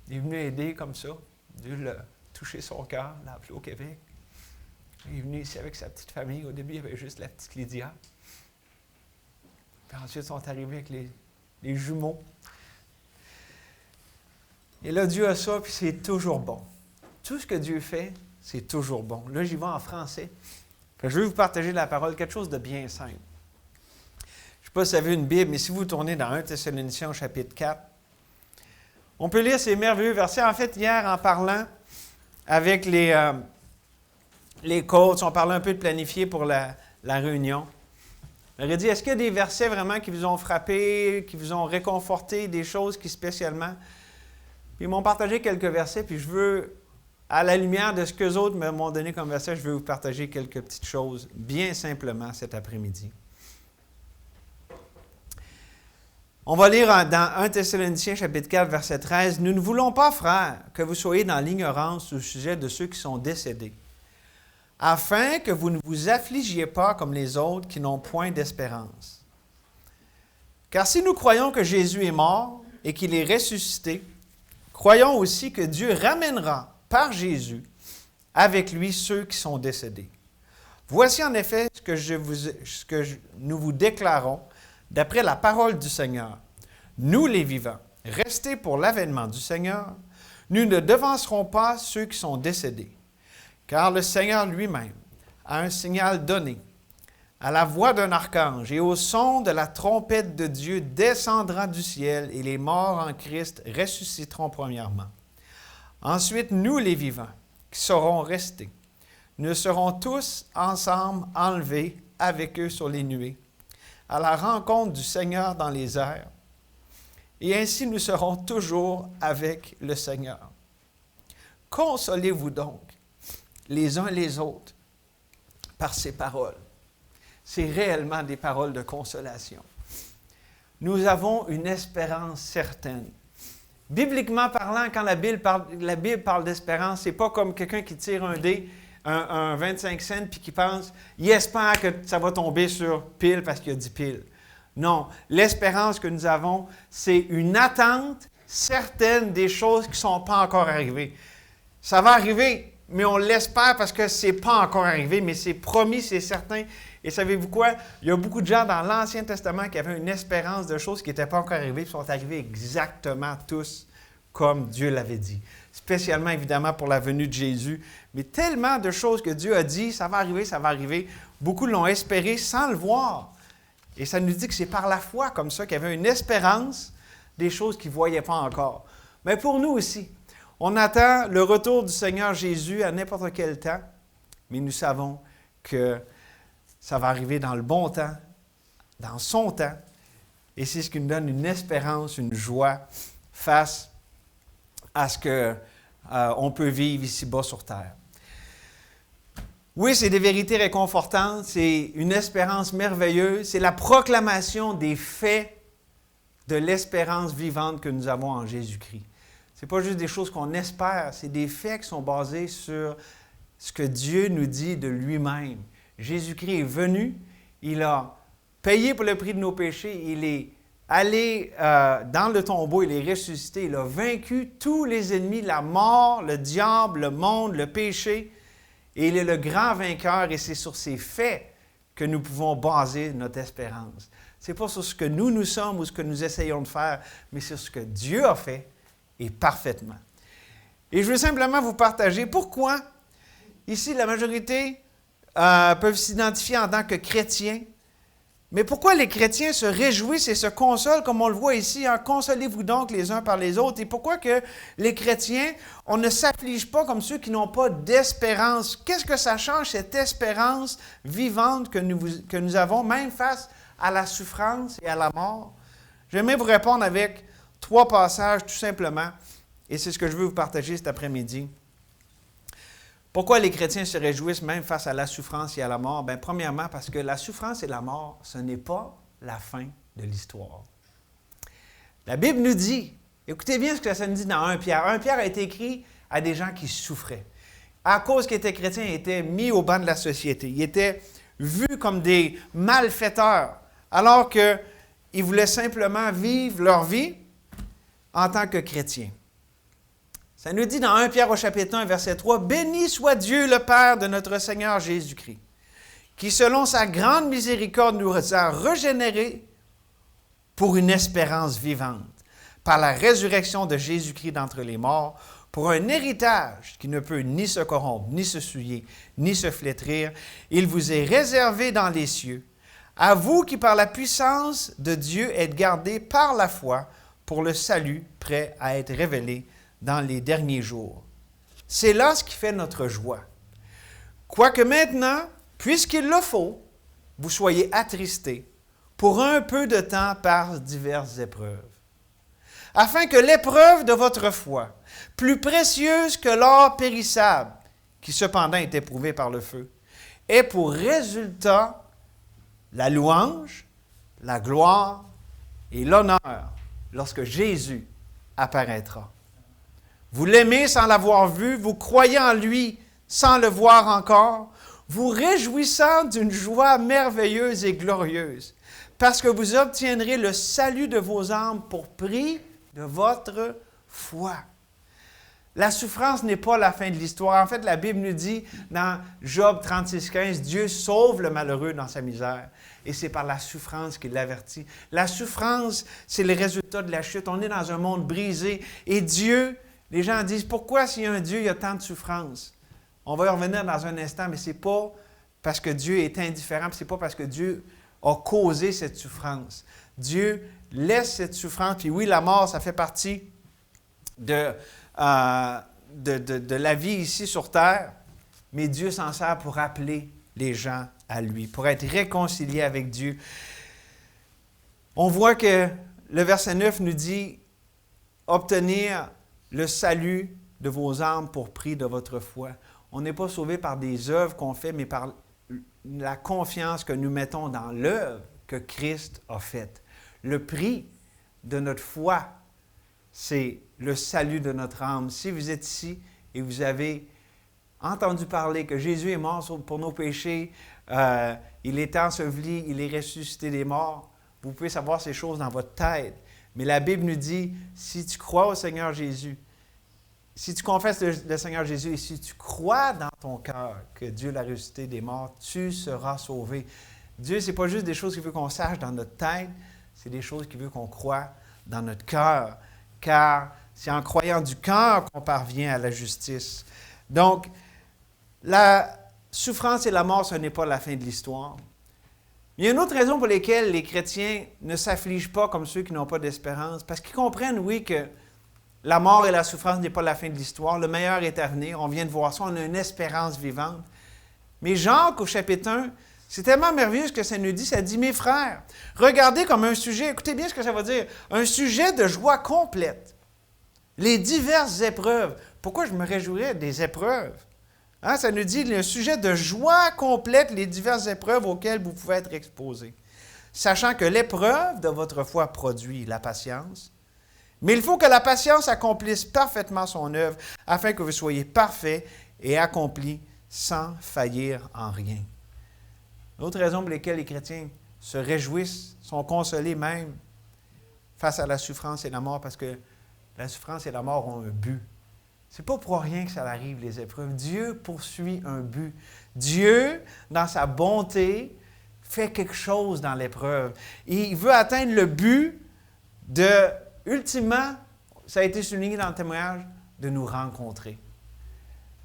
Il est venu aider comme ça. Dieu l'a touché son cœur, l'a appelé au Québec. Il est venu ici avec sa petite famille. Au début, il y avait juste la petite Lydia. Puis ensuite, ils sont arrivés avec les jumeaux. Et là, Dieu a ça, puis c'est toujours bon. Tout ce que Dieu fait, c'est toujours bon. Là, j'y vais en français. Puis je vais vous partager la parole, quelque chose de bien simple. Je ne sais pas si vous avez une Bible, mais si vous tournez dans 1 Thessaloniciens au chapitre 4, on peut lire ces merveilleux versets. En fait, hier, en parlant avec les coachs, on parlait un peu de planifier pour la réunion. On aurait dit, est-ce qu'il y a des versets vraiment qui vous ont frappé, qui vous ont réconforté, des choses qui spécialement... Puis ils m'ont partagé quelques versets, puis je veux, à la lumière de ce qu'eux autres m'ont donné comme verset, je veux vous partager quelques petites choses, bien simplement, cet après-midi. On va lire dans 1 Thessaloniciens, chapitre 4, verset 13. « Nous ne voulons pas, frères, que vous soyez dans l'ignorance au sujet de ceux qui sont décédés, afin que vous ne vous affligiez pas comme les autres qui n'ont point d'espérance. Car si nous croyons que Jésus est mort et qu'il est ressuscité, croyons aussi que Dieu ramènera par Jésus avec lui ceux qui sont décédés. Voici en effet ce que nous vous déclarons d'après la parole du Seigneur. Nous les vivants, restés pour l'avènement du Seigneur, nous ne devancerons pas ceux qui sont décédés. Car le Seigneur lui-même a un signal donné. À la voix d'un archange et au son de la trompette de Dieu descendra du ciel et les morts en Christ ressusciteront premièrement. Ensuite, nous les vivants, qui serons restés, nous serons tous ensemble enlevés avec eux sur les nuées, à la rencontre du Seigneur dans les airs. Et ainsi nous serons toujours avec le Seigneur. Consolez-vous donc les uns les autres par ces paroles. C'est réellement des paroles de consolation. Nous avons une espérance certaine. Bibliquement parlant, quand la Bible parle d'espérance, ce n'est pas comme quelqu'un qui tire un dé, un 25 cents, puis qui pense, il espère que ça va tomber sur pile parce qu'il y a 10 piles. Non, l'espérance que nous avons, c'est une attente certaine des choses qui ne sont pas encore arrivées. Ça va arriver, mais on l'espère parce que ce n'est pas encore arrivé, mais c'est promis, c'est certain. Et savez-vous quoi? Il y a beaucoup de gens dans l'Ancien Testament qui avaient une espérance de choses qui n'étaient pas encore arrivées, puis sont arrivées exactement tous comme Dieu l'avait dit. Spécialement, évidemment, pour la venue de Jésus. Mais tellement de choses que Dieu a dit, ça va arriver, ça va arriver. Beaucoup l'ont espéré sans le voir. Et ça nous dit que c'est par la foi comme ça qu'il y avait une espérance des choses qu'ils ne voyaient pas encore. Mais pour nous aussi, on attend le retour du Seigneur Jésus à n'importe quel temps, mais nous savons que ça va arriver dans le bon temps, dans son temps, et c'est ce qui nous donne une espérance, une joie face à ce qu'on peut vivre ici-bas sur terre. Oui, c'est des vérités réconfortantes, c'est une espérance merveilleuse, c'est la proclamation des faits de l'espérance vivante que nous avons en Jésus-Christ. Ce n'est pas juste des choses qu'on espère, c'est des faits qui sont basés sur ce que Dieu nous dit de lui-même. Jésus-Christ est venu, il a payé pour le prix de nos péchés, il est allé dans le tombeau, il est ressuscité, il a vaincu tous les ennemis, la mort, le diable, le monde, le péché. Et il est le grand vainqueur et c'est sur ces faits que nous pouvons baser notre espérance. Ce n'est pas sur ce que nous sommes ou ce que nous essayons de faire, mais sur ce que Dieu a fait et parfaitement. Et je veux simplement vous partager pourquoi ici la majorité peuvent s'identifier en tant que chrétiens. Mais pourquoi les chrétiens se réjouissent et se consolent, comme on le voit ici, hein? Consolez-vous donc les uns par les autres. Et pourquoi que les chrétiens, on ne s'afflige pas comme ceux qui n'ont pas d'espérance? Qu'est-ce que ça change, cette espérance vivante que nous avons, même face à la souffrance et à la mort? J'aimerais vous répondre avec 3 passages, tout simplement, et c'est ce que je veux vous partager cet après-midi. Pourquoi les chrétiens se réjouissent même face à la souffrance et à la mort? Bien, premièrement, parce que la souffrance et la mort, ce n'est pas la fin de l'histoire. La Bible nous dit, écoutez bien ce que ça nous dit dans 1 Pierre. 1 Pierre a été écrit à des gens qui souffraient. À cause qu'ils étaient chrétiens, ils étaient mis au banc de la société. Ils étaient vus comme des malfaiteurs, alors qu'ils voulaient simplement vivre leur vie en tant que chrétiens. Ça nous dit dans 1 Pierre au chapitre 1, verset 3, « Béni soit Dieu le Père de notre Seigneur Jésus-Christ, qui selon sa grande miséricorde nous a régénérés pour une espérance vivante, par la résurrection de Jésus-Christ d'entre les morts, pour un héritage qui ne peut ni se corrompre, ni se souiller, ni se flétrir. Il vous est réservé dans les cieux, à vous qui par la puissance de Dieu êtes gardés par la foi pour le salut prêt à être révélé dans les derniers jours. » C'est là ce qui fait notre joie. Quoique maintenant, puisqu'il le faut, vous soyez attristés pour un peu de temps par diverses épreuves, afin que l'épreuve de votre foi, plus précieuse que l'or périssable, qui cependant est éprouvé par le feu, ait pour résultat la louange, la gloire et l'honneur lorsque Jésus apparaîtra. Vous l'aimez sans l'avoir vu, vous croyez en lui sans le voir encore, vous réjouissant d'une joie merveilleuse et glorieuse, parce que vous obtiendrez le salut de vos âmes pour prix de votre foi. La souffrance n'est pas la fin de l'histoire. En fait, la Bible nous dit dans Job 36,15, Dieu sauve le malheureux dans sa misère. Et c'est par la souffrance qu'il l'avertit. La souffrance, c'est le résultat de la chute. On est dans un monde brisé. Et Dieu, les gens disent, pourquoi s'il y a un Dieu, il y a tant de souffrance? On va y revenir dans un instant, mais ce n'est pas parce que Dieu est indifférent, ce n'est pas parce que Dieu a causé cette souffrance. Dieu laisse cette souffrance. Puis oui, la mort, ça fait partie de la vie ici sur terre, mais Dieu s'en sert pour appeler les gens à lui, pour être réconciliés avec Dieu. On voit que le verset 9 nous dit obtenir le salut de vos âmes pour prix de votre foi. On n'est pas sauvé par des œuvres qu'on fait, mais par la confiance que nous mettons dans l'œuvre que Christ a faite. Le prix de notre foi, c'est le salut de notre âme. Si vous êtes ici et vous avez entendu parler que Jésus est mort pour nos péchés, il est enseveli, il est ressuscité des morts, vous pouvez savoir ces choses dans votre tête. Mais la Bible nous dit, si tu crois au Seigneur Jésus, si tu confesses le Seigneur Jésus et si tu crois dans ton cœur que Dieu l'a ressuscité des morts, tu seras sauvé. Dieu, ce n'est pas juste des choses qu'il veut qu'on sache dans notre tête, c'est des choses qu'il veut qu'on croie dans notre cœur. Car c'est en croyant du cœur qu'on parvient à la justice. Donc, la souffrance et la mort, ce n'est pas la fin de l'histoire. Il y a une autre raison pour laquelle les chrétiens ne s'affligent pas comme ceux qui n'ont pas d'espérance, parce qu'ils comprennent, oui, que la mort et la souffrance n'est pas la fin de l'histoire. Le meilleur est à venir. On vient de voir ça. On a une espérance vivante. Mais Jacques, au chapitre 1, c'est tellement merveilleux ce que ça nous dit. Ça dit, mes frères, regardez comme un sujet, écoutez bien ce que ça veut dire, un sujet de joie complète. Les diverses épreuves. Pourquoi je me réjouirais des épreuves? Hein, ça nous dit, le sujet de joie complète, les diverses épreuves auxquelles vous pouvez être exposés. Sachant que l'épreuve de votre foi produit la patience. Mais il faut que la patience accomplisse parfaitement son œuvre, afin que vous soyez parfaits et accomplis sans faillir en rien. L'autre raison pour laquelle les chrétiens se réjouissent, sont consolés même face à la souffrance et la mort, parce que la souffrance et la mort ont un but. Ce n'est pas pour rien que ça arrive, les épreuves. Dieu poursuit un but. Dieu, dans sa bonté, fait quelque chose dans l'épreuve. Et il veut atteindre le but de, ultimement, ça a été souligné dans le témoignage, de nous rencontrer.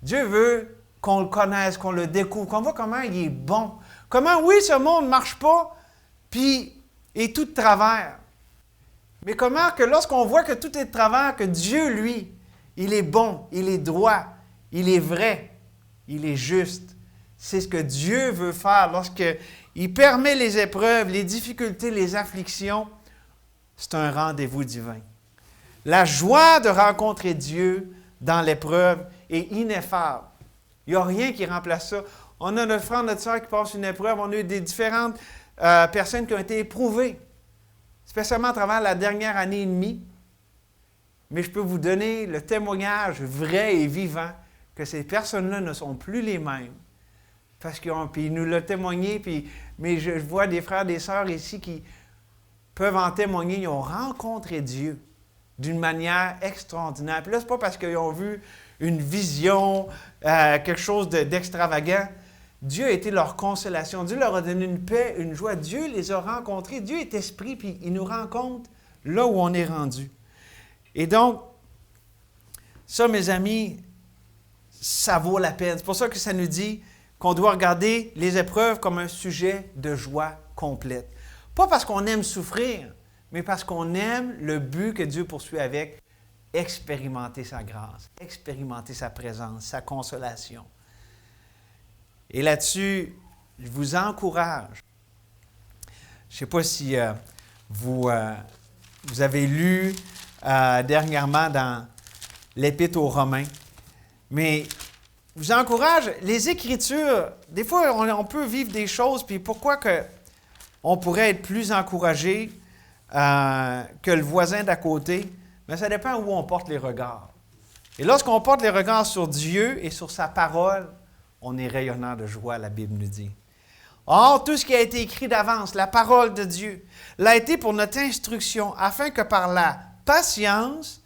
Dieu veut qu'on le connaisse, qu'on le découvre, qu'on voit comment il est bon. Comment, oui, ce monde ne marche pas, puis est tout de travers. Mais comment que lorsqu'on voit que tout est de travers, que Dieu, lui, il est bon, il est droit, il est vrai, il est juste. C'est ce que Dieu veut faire lorsqu'il permet les épreuves, les difficultés, les afflictions. C'est un rendez-vous divin. La joie de rencontrer Dieu dans l'épreuve est ineffable. Il n'y a rien qui remplace ça. On a notre frère, notre soeur qui passe une épreuve. On a eu des différentes personnes qui ont été éprouvées, spécialement à travers la dernière année et demie. Mais je peux vous donner le témoignage vrai et vivant que ces personnes-là ne sont plus les mêmes. Parce qu'ils nous l'ont témoigné, mais je vois des frères et des sœurs ici qui peuvent en témoigner. Ils ont rencontré Dieu d'une manière extraordinaire. Puis là, ce n'est pas parce qu'ils ont vu une vision, quelque chose d'extravagant. Dieu a été leur consolation. Dieu leur a donné une paix, une joie. Dieu les a rencontrés. Dieu est esprit, puis il nous rencontre là où on est rendu. Et donc, ça, mes amis, ça vaut la peine. C'est pour ça que ça nous dit qu'on doit regarder les épreuves comme un sujet de joie complète. Pas parce qu'on aime souffrir, mais parce qu'on aime le but que Dieu poursuit avec, expérimenter sa grâce, expérimenter sa présence, sa consolation. Et là-dessus, je vous encourage. Je ne sais pas si vous avez lu dernièrement dans l'Épître aux Romains, mais je vous encourage, les Écritures, des fois, on peut vivre des choses, puis pourquoi on pourrait être plus encouragé que le voisin d'à côté? Mais ça dépend où on porte les regards. Et lorsqu'on porte les regards sur Dieu et sur sa parole, on est rayonnant de joie, la Bible nous dit. Or, tout ce qui a été écrit d'avance, la parole de Dieu, l'a été pour notre instruction, afin que par la patience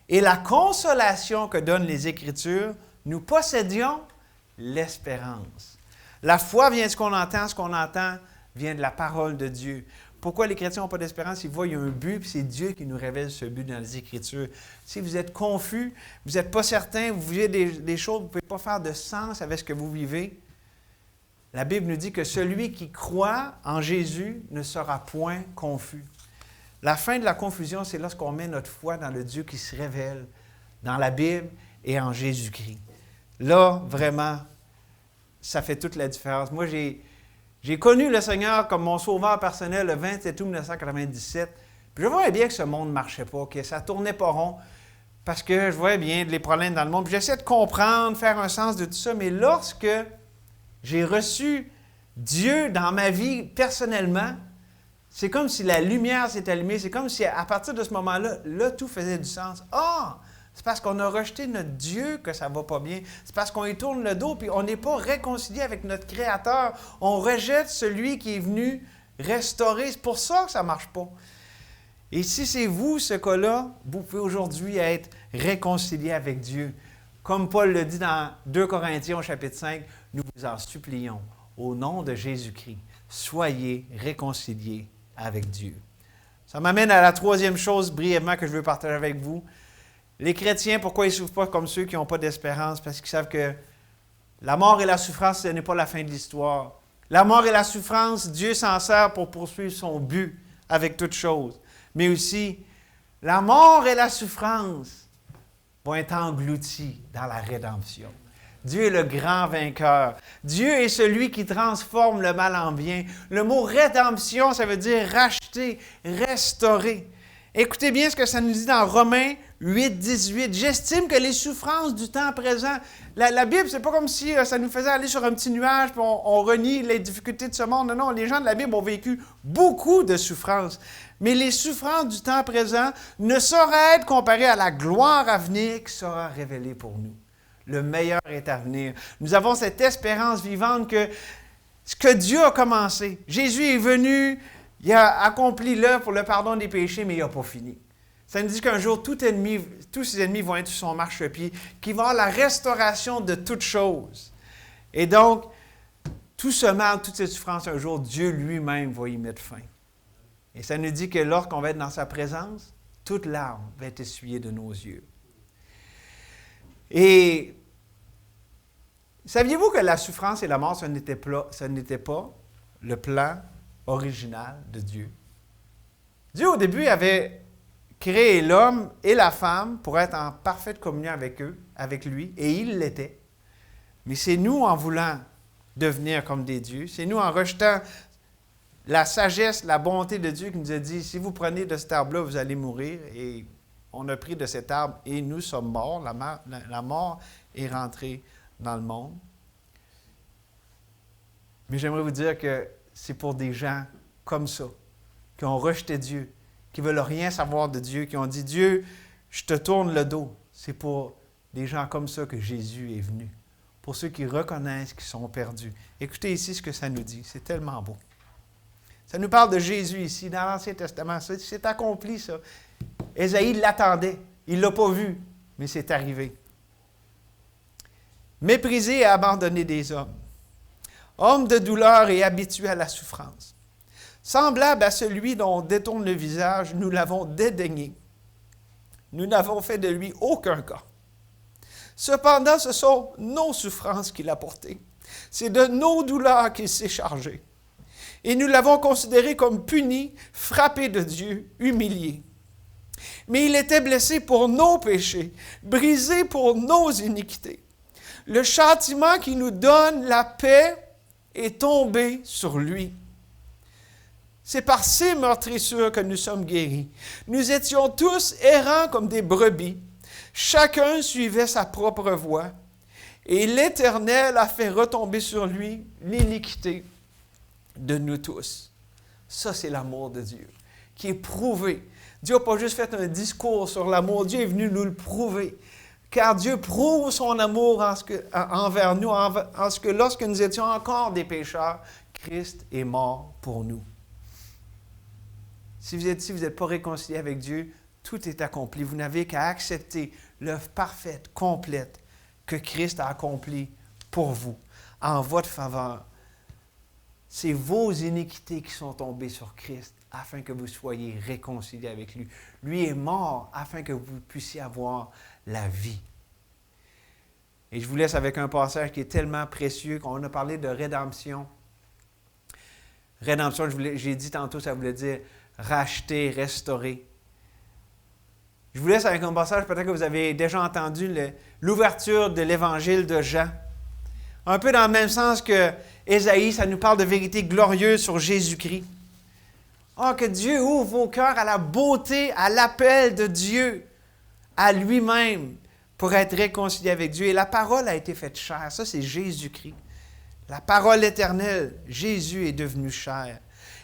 et la consolation que donnent les Écritures, nous possédions l'espérance. La foi vient de ce qu'on entend vient de la parole de Dieu. Pourquoi les chrétiens n'ont pas d'espérance? Ils voient qu'il y a un but, puis c'est Dieu qui nous révèle ce but dans les Écritures. Si vous êtes confus, vous n'êtes pas certain, vous vivez des choses, vous ne pouvez pas faire de sens avec ce que vous vivez, la Bible nous dit que celui qui croit en Jésus ne sera point confus. La fin de la confusion, c'est lorsqu'on met notre foi dans le Dieu qui se révèle dans la Bible et en Jésus-Christ. Là, vraiment, ça fait toute la différence. Moi, j'ai connu le Seigneur comme mon sauveur personnel le 27 août 1997. Puis je voyais bien que ce monde ne marchait pas, que ça ne tournait pas rond. parce que je voyais bien les problèmes dans le monde. Puis j'essaie de comprendre, faire un sens de tout ça. Mais lorsque j'ai reçu Dieu dans ma vie personnellement, c'est comme si la lumière s'est allumée. C'est comme si à partir de ce moment-là, là, tout faisait du sens. Ah! C'est parce qu'on a rejeté notre Dieu que ça ne va pas bien. C'est parce qu'on y tourne le dos puis on n'est pas réconcilié avec notre Créateur. On rejette celui qui est venu restaurer. C'est pour ça que ça ne marche pas. Et si c'est vous, ce cas-là, vous pouvez aujourd'hui être réconcilié avec Dieu. Comme Paul le dit dans 2 Corinthiens au chapitre 5, nous vous en supplions, au nom de Jésus-Christ, soyez réconciliés avec Dieu. Ça m'amène à la troisième chose brièvement que je veux partager avec vous. Les chrétiens, pourquoi ils ne souffrent pas comme ceux qui n'ont pas d'espérance? Parce qu'ils savent que la mort et la souffrance, ce n'est pas la fin de l'histoire. La mort et la souffrance, Dieu s'en sert pour poursuivre son but avec toutes choses. Mais aussi, la mort et la souffrance vont être engloutis dans la rédemption. Dieu est le grand vainqueur. Dieu est celui qui transforme le mal en bien. Le mot rédemption, ça veut dire racheter, restaurer. Écoutez bien ce que ça nous dit dans Romains 8, 18. J'estime que les souffrances du temps présent, la Bible, c'est pas comme si ça nous faisait aller sur un petit nuage puis on renie les difficultés de ce monde. Non, non, les gens de la Bible ont vécu beaucoup de souffrances. Mais les souffrances du temps présent ne sauraient être comparées à la gloire à venir qui sera révélée pour nous. Le meilleur est à venir. Nous avons cette espérance vivante que ce que Dieu a commencé, Jésus est venu, il a accompli l'œuvre pour le pardon des péchés, mais il n'a pas fini. Ça nous dit qu'un jour, tous ses ennemis vont être sur son marchepied, qu'il va y avoir la restauration de toutes choses. Et donc, tout ce mal, toute cette souffrance, un jour, Dieu lui-même va y mettre fin. Et ça nous dit que lorsqu'on va être dans sa présence, toute larme va être essuyée de nos yeux. Et saviez-vous que la souffrance et la mort, ce n'était pas le plan original de Dieu? Dieu, au début, avait créé l'homme et la femme pour être en parfaite communion avec eux, avec lui, et il l'était. Mais c'est nous, en voulant devenir comme des dieux, c'est nous, en rejetant la sagesse, la bonté de Dieu qui nous a dit, si vous prenez de cet arbre-là, vous allez mourir. Et on a pris de cet arbre et nous sommes morts. La mort est rentrée dans le monde. Mais j'aimerais vous dire que c'est pour des gens comme ça, qui ont rejeté Dieu, qui ne veulent rien savoir de Dieu, qui ont dit, Dieu, je te tourne le dos. C'est pour des gens comme ça que Jésus est venu. Pour ceux qui reconnaissent qu'ils sont perdus. Écoutez ici ce que ça nous dit. C'est tellement beau. Ça nous parle de Jésus ici, dans l'Ancien Testament. C'est accompli, ça. Ésaïe l'attendait. Il ne l'a pas vu, mais c'est arrivé. Méprisé et abandonné des hommes. Homme de douleur et habitué à la souffrance. Semblable à celui dont on détourne le visage, nous l'avons dédaigné. Nous n'avons fait de lui aucun cas. Cependant, ce sont nos souffrances qu'il a portées. C'est de nos douleurs qu'il s'est chargé. Et nous l'avons considéré comme puni, frappé de Dieu, humilié. Mais il était blessé pour nos péchés, brisé pour nos iniquités. Le châtiment qui nous donne la paix est tombé sur lui. C'est par ses meurtrissures que nous sommes guéris. Nous étions tous errants comme des brebis. Chacun suivait sa propre voie. Et l'Éternel a fait retomber sur lui l'iniquité de nous tous. Ça, c'est l'amour de Dieu, qui est prouvé. Dieu n'a pas juste fait un discours sur l'amour, Dieu est venu nous le prouver. Car Dieu prouve son amour envers nous, en ce que lorsque nous étions encore des pécheurs, Christ est mort pour nous. Si vous êtes ici, vous n'êtes pas réconcilié avec Dieu, tout est accompli. Vous n'avez qu'à accepter l'œuvre parfaite, complète, que Christ a accomplie pour vous, en votre faveur. C'est vos iniquités qui sont tombées sur Christ afin que vous soyez réconciliés avec lui. Lui est mort afin que vous puissiez avoir la vie. Et je vous laisse avec un passage qui est tellement précieux, qu'on a parlé de rédemption. Rédemption, j'ai dit tantôt, ça voulait dire racheter, restaurer. Je vous laisse avec un passage, peut-être que vous avez déjà entendu l'ouverture de l'évangile de Jean. Un peu dans le même sens que Ésaïe, ça nous parle de vérité glorieuse sur Jésus-Christ. Oh, que Dieu ouvre vos cœurs à la beauté, à l'appel de Dieu, à lui-même pour être réconcilié avec Dieu. Et la parole a été faite chair. Ça, c'est Jésus-Christ. La parole éternelle, Jésus est devenu chair.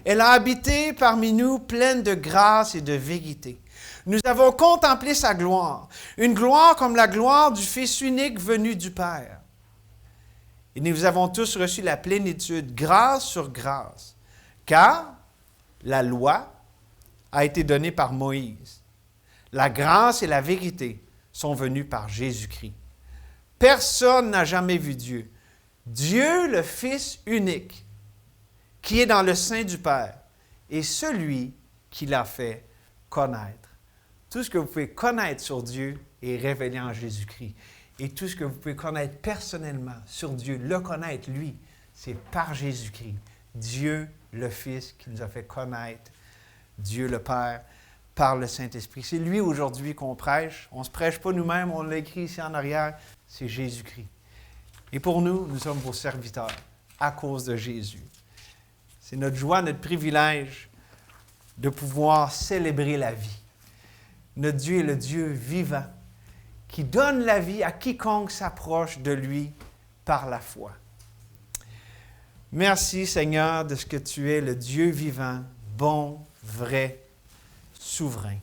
Elle a habité parmi nous pleine de grâce et de vérité. Nous avons contemplé sa gloire, une gloire comme la gloire du Fils unique venu du Père. Et nous avons tous reçu la plénitude, grâce sur grâce, car la loi a été donnée par Moïse. La grâce et la vérité sont venues par Jésus-Christ. Personne n'a jamais vu Dieu. Dieu, le Fils unique, qui est dans le sein du Père, est celui qui l'a fait connaître. Tout ce que vous pouvez connaître sur Dieu est révélé en Jésus-Christ. Et tout ce que vous pouvez connaître personnellement sur Dieu, le connaître, lui, c'est par Jésus-Christ. Dieu, le Fils, qui nous a fait connaître Dieu, le Père, par le Saint-Esprit. C'est lui aujourd'hui qu'on prêche. On ne se prêche pas nous-mêmes, on l'a écrit ici en arrière. C'est Jésus-Christ. Et pour nous, nous sommes vos serviteurs à cause de Jésus. C'est notre joie, notre privilège de pouvoir célébrer la vie. Notre Dieu est le Dieu vivant qui donne la vie à quiconque s'approche de lui par la foi. Merci Seigneur de ce que tu es, le Dieu vivant, bon, vrai, souverain.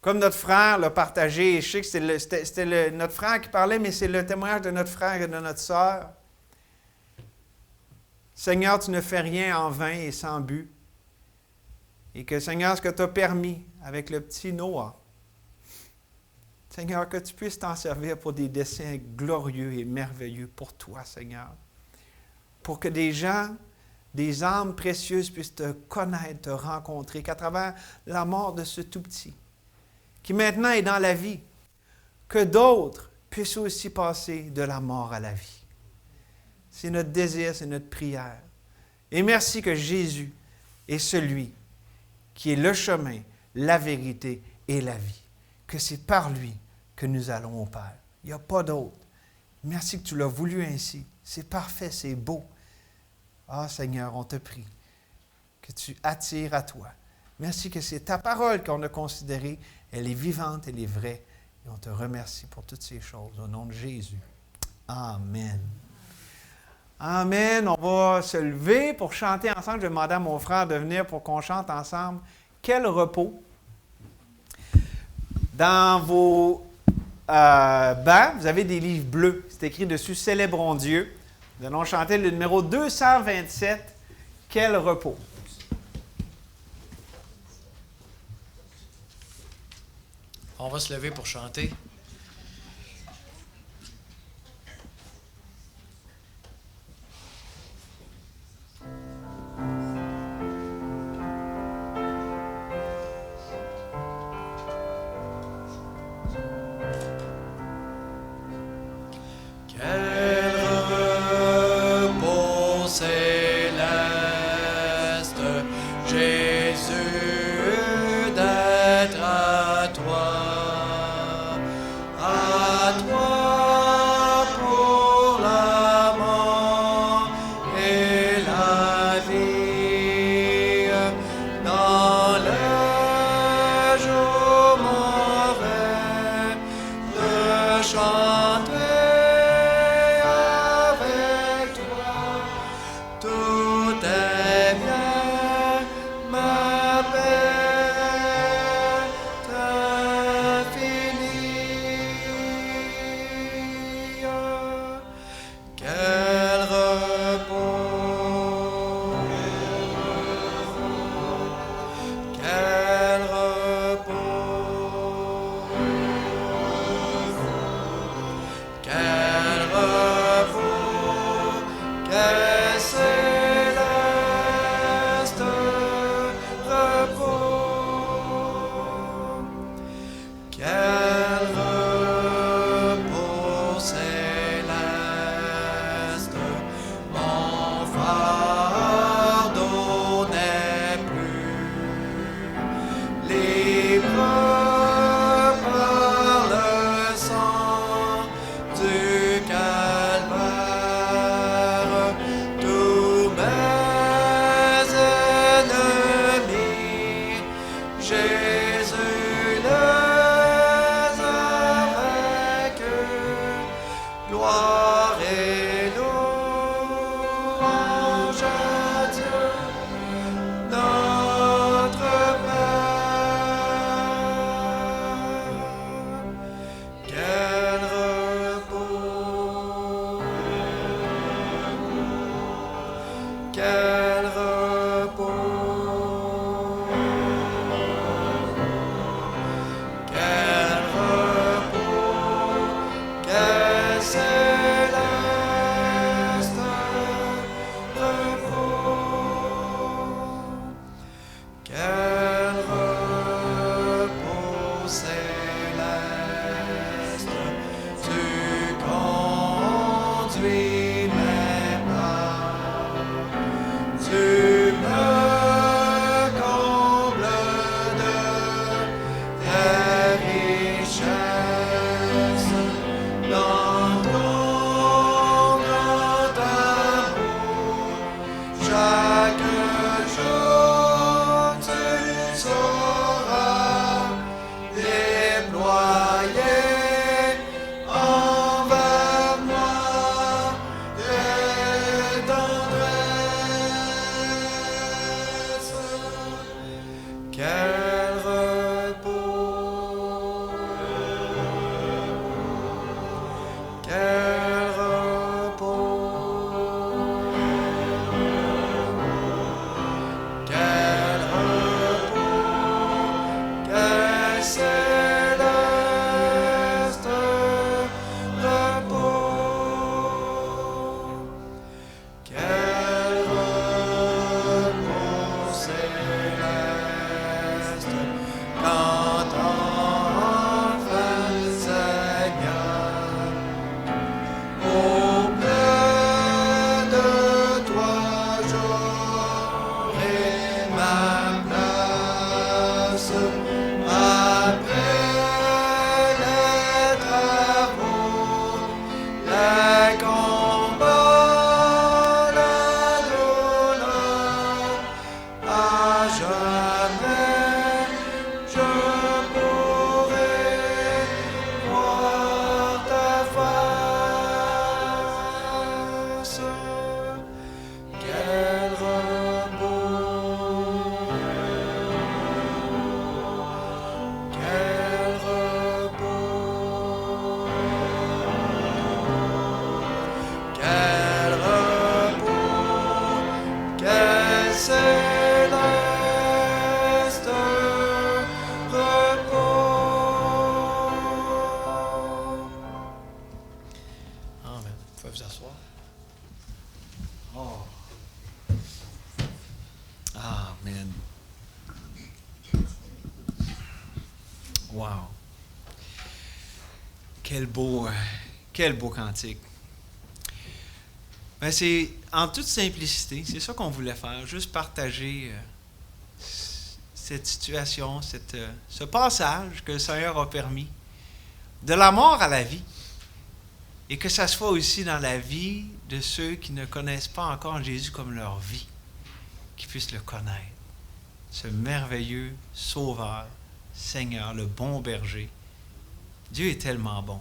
Comme notre frère l'a partagé, et je sais que c'était notre frère qui parlait, mais c'est le témoignage de notre frère et de notre sœur. Seigneur, tu ne fais rien en vain et sans but. Et que, Seigneur, ce que tu as permis avec le petit Noah, Seigneur, que tu puisses t'en servir pour des desseins glorieux et merveilleux pour toi, Seigneur. Pour que des gens, des âmes précieuses puissent te connaître, te rencontrer, qu'à travers la mort de ce tout petit, qui maintenant est dans la vie, que d'autres puissent aussi passer de la mort à la vie. C'est notre désir, c'est notre prière. Et merci que Jésus est celui qui est le chemin, la vérité et la vie. Que c'est par lui que nous allons au Père. Il n'y a pas d'autre. Merci que tu l'as voulu ainsi. C'est parfait, c'est beau. Ah Seigneur, on te prie que tu attires à toi. Merci que c'est ta parole qu'on a considérée. Elle est vivante, elle est vraie. Et on te remercie pour toutes ces choses. Au nom de Jésus. Amen. Amen. On va se lever pour chanter ensemble. Je vais demander à mon frère de venir pour qu'on chante ensemble. Quel repos. Dans vos bancs, vous avez des livres bleus. C'est écrit dessus « Célébrons Dieu ». Nous allons chanter le numéro 227, « Quel repos ». On va se lever pour chanter. quel beau cantique. Ben, c'est en toute simplicité, c'est ça qu'on voulait faire, juste partager cette situation, ce passage que le Seigneur a permis, de la mort à la vie, et que ça soit aussi dans la vie de ceux qui ne connaissent pas encore Jésus comme leur vie, qu'ils puissent le connaître, ce merveilleux Sauveur, Seigneur, le bon berger. Dieu est tellement bon.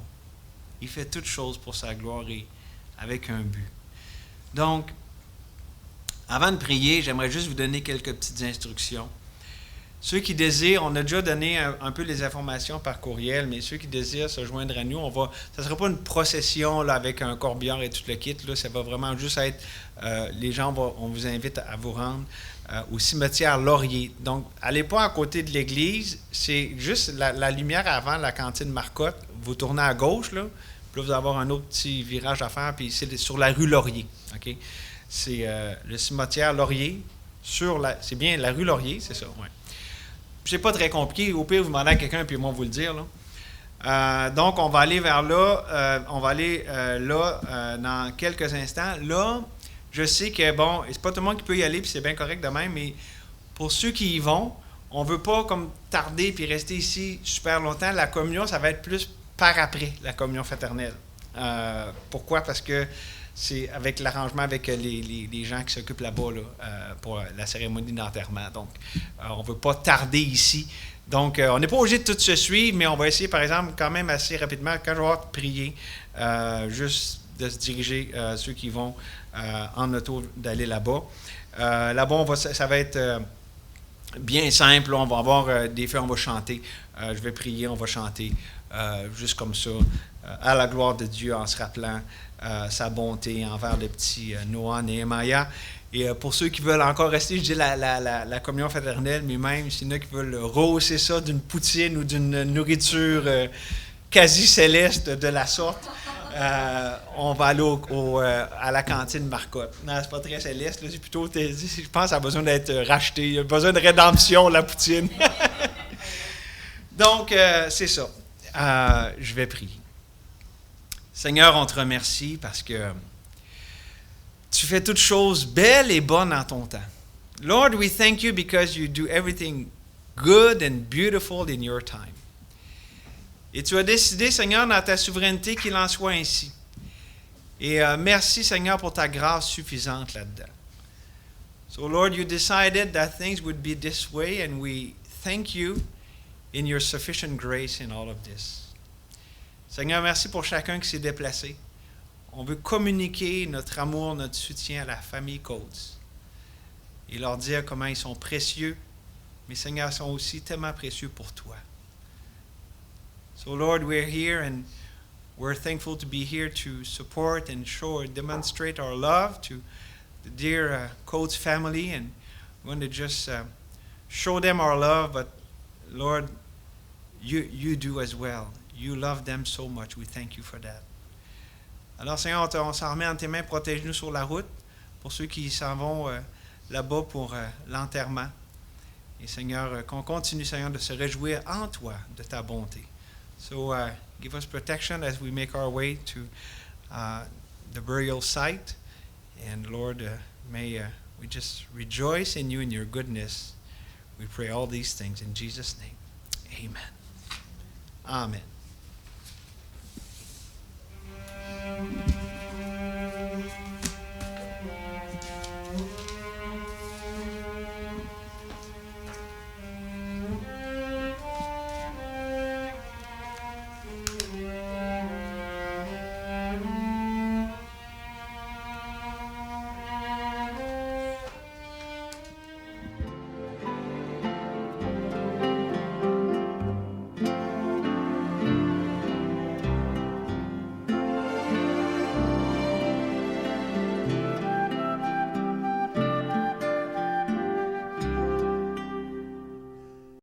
Il fait toutes choses pour sa gloire et avec un but. Donc, avant de prier, j'aimerais juste vous donner quelques petites instructions. Ceux qui désirent, on a déjà donné un peu les informations par courriel, mais ceux qui désirent se joindre à nous, ça ne sera pas une procession là, avec un corbillard et tout le kit. Là, ça va vraiment juste être, les gens, on vous invite à vous rendre au cimetière Laurier. Donc, allez pas à côté de l'église, c'est juste la lumière avant la cantine Marcotte. Vous tournez à gauche, là, puis là, vous allez avoir un autre petit virage à faire, puis c'est sur la rue Laurier. Okay? C'est le cimetière Laurier, c'est bien la rue Laurier, c'est ça, oui. C'est pas très compliqué. Au pire, vous demandez à quelqu'un, puis moi, vous le dire. Là. Donc, on va aller vers là. On va aller là dans quelques instants. Là, je sais que, bon, c'est pas tout le monde qui peut y aller, puis c'est bien correct de même, mais pour ceux qui y vont, on veut pas comme tarder puis rester ici super longtemps. La communion, ça va être plus par après, la communion fraternelle. Pourquoi? Parce que c'est avec l'arrangement avec les gens qui s'occupent là-bas là, pour la cérémonie d'enterrement. Donc, on ne veut pas tarder ici. Donc, on n'est pas obligé de tout se suivre, mais on va essayer, par exemple, quand même assez rapidement, quand je vais avoir prié, juste de se diriger, ceux qui vont en auto, d'aller là-bas. Là-bas, ça va être bien simple. Là, on va avoir des feux, on va chanter. Je vais prier, on va chanter, juste comme ça, à la gloire de Dieu, en se rappelant sa bonté envers le petit Noah, Nehemiah. Et pour ceux qui veulent encore rester, je dis la communion fraternelle, mais même s'il y en a qui veulent rehausser ça d'une poutine ou d'une nourriture quasi céleste de la sorte, on va aller à la cantine Marcotte. Non, c'est pas très céleste, là, c'est plutôt, je pense que ça a besoin d'être racheté. Il y a besoin de rédemption, la poutine. Donc, c'est ça. Je vais prier. Seigneur, on te remercie parce que tu fais toutes choses belles et bonnes en ton temps. Lord, we thank you because you do everything good and beautiful in your time. Et tu as décidé, Seigneur, dans ta souveraineté qu'il en soit ainsi. Et merci, Seigneur, pour ta grâce suffisante là-dedans. So, Lord, you decided that things would be this way, and we thank you in your sufficient grace in all of this. Seigneur, merci pour chacun qui s'est déplacé. On veut communiquer notre amour, notre soutien à la famille Coates et leur dire comment ils sont précieux, mais Seigneur, ils sont aussi tellement précieux pour toi. So Lord, we're here and we're thankful to be here to support and demonstrate our love to the dear Coates family, and we want to just show them our love, but Lord, you do as well. You love them so much. We thank you for that. Alors, Seigneur, on s'en remet entre tes mains. Protège-nous sur la route pour ceux qui s'en vont là-bas pour l'enterrement. Et Seigneur, qu'on continue, Seigneur, de se réjouir en toi de ta bonté. So, give us protection as we make our way to the burial site. And Lord, may we just rejoice in you and your goodness. We pray all these things in Jesus' name. Amen. Amen.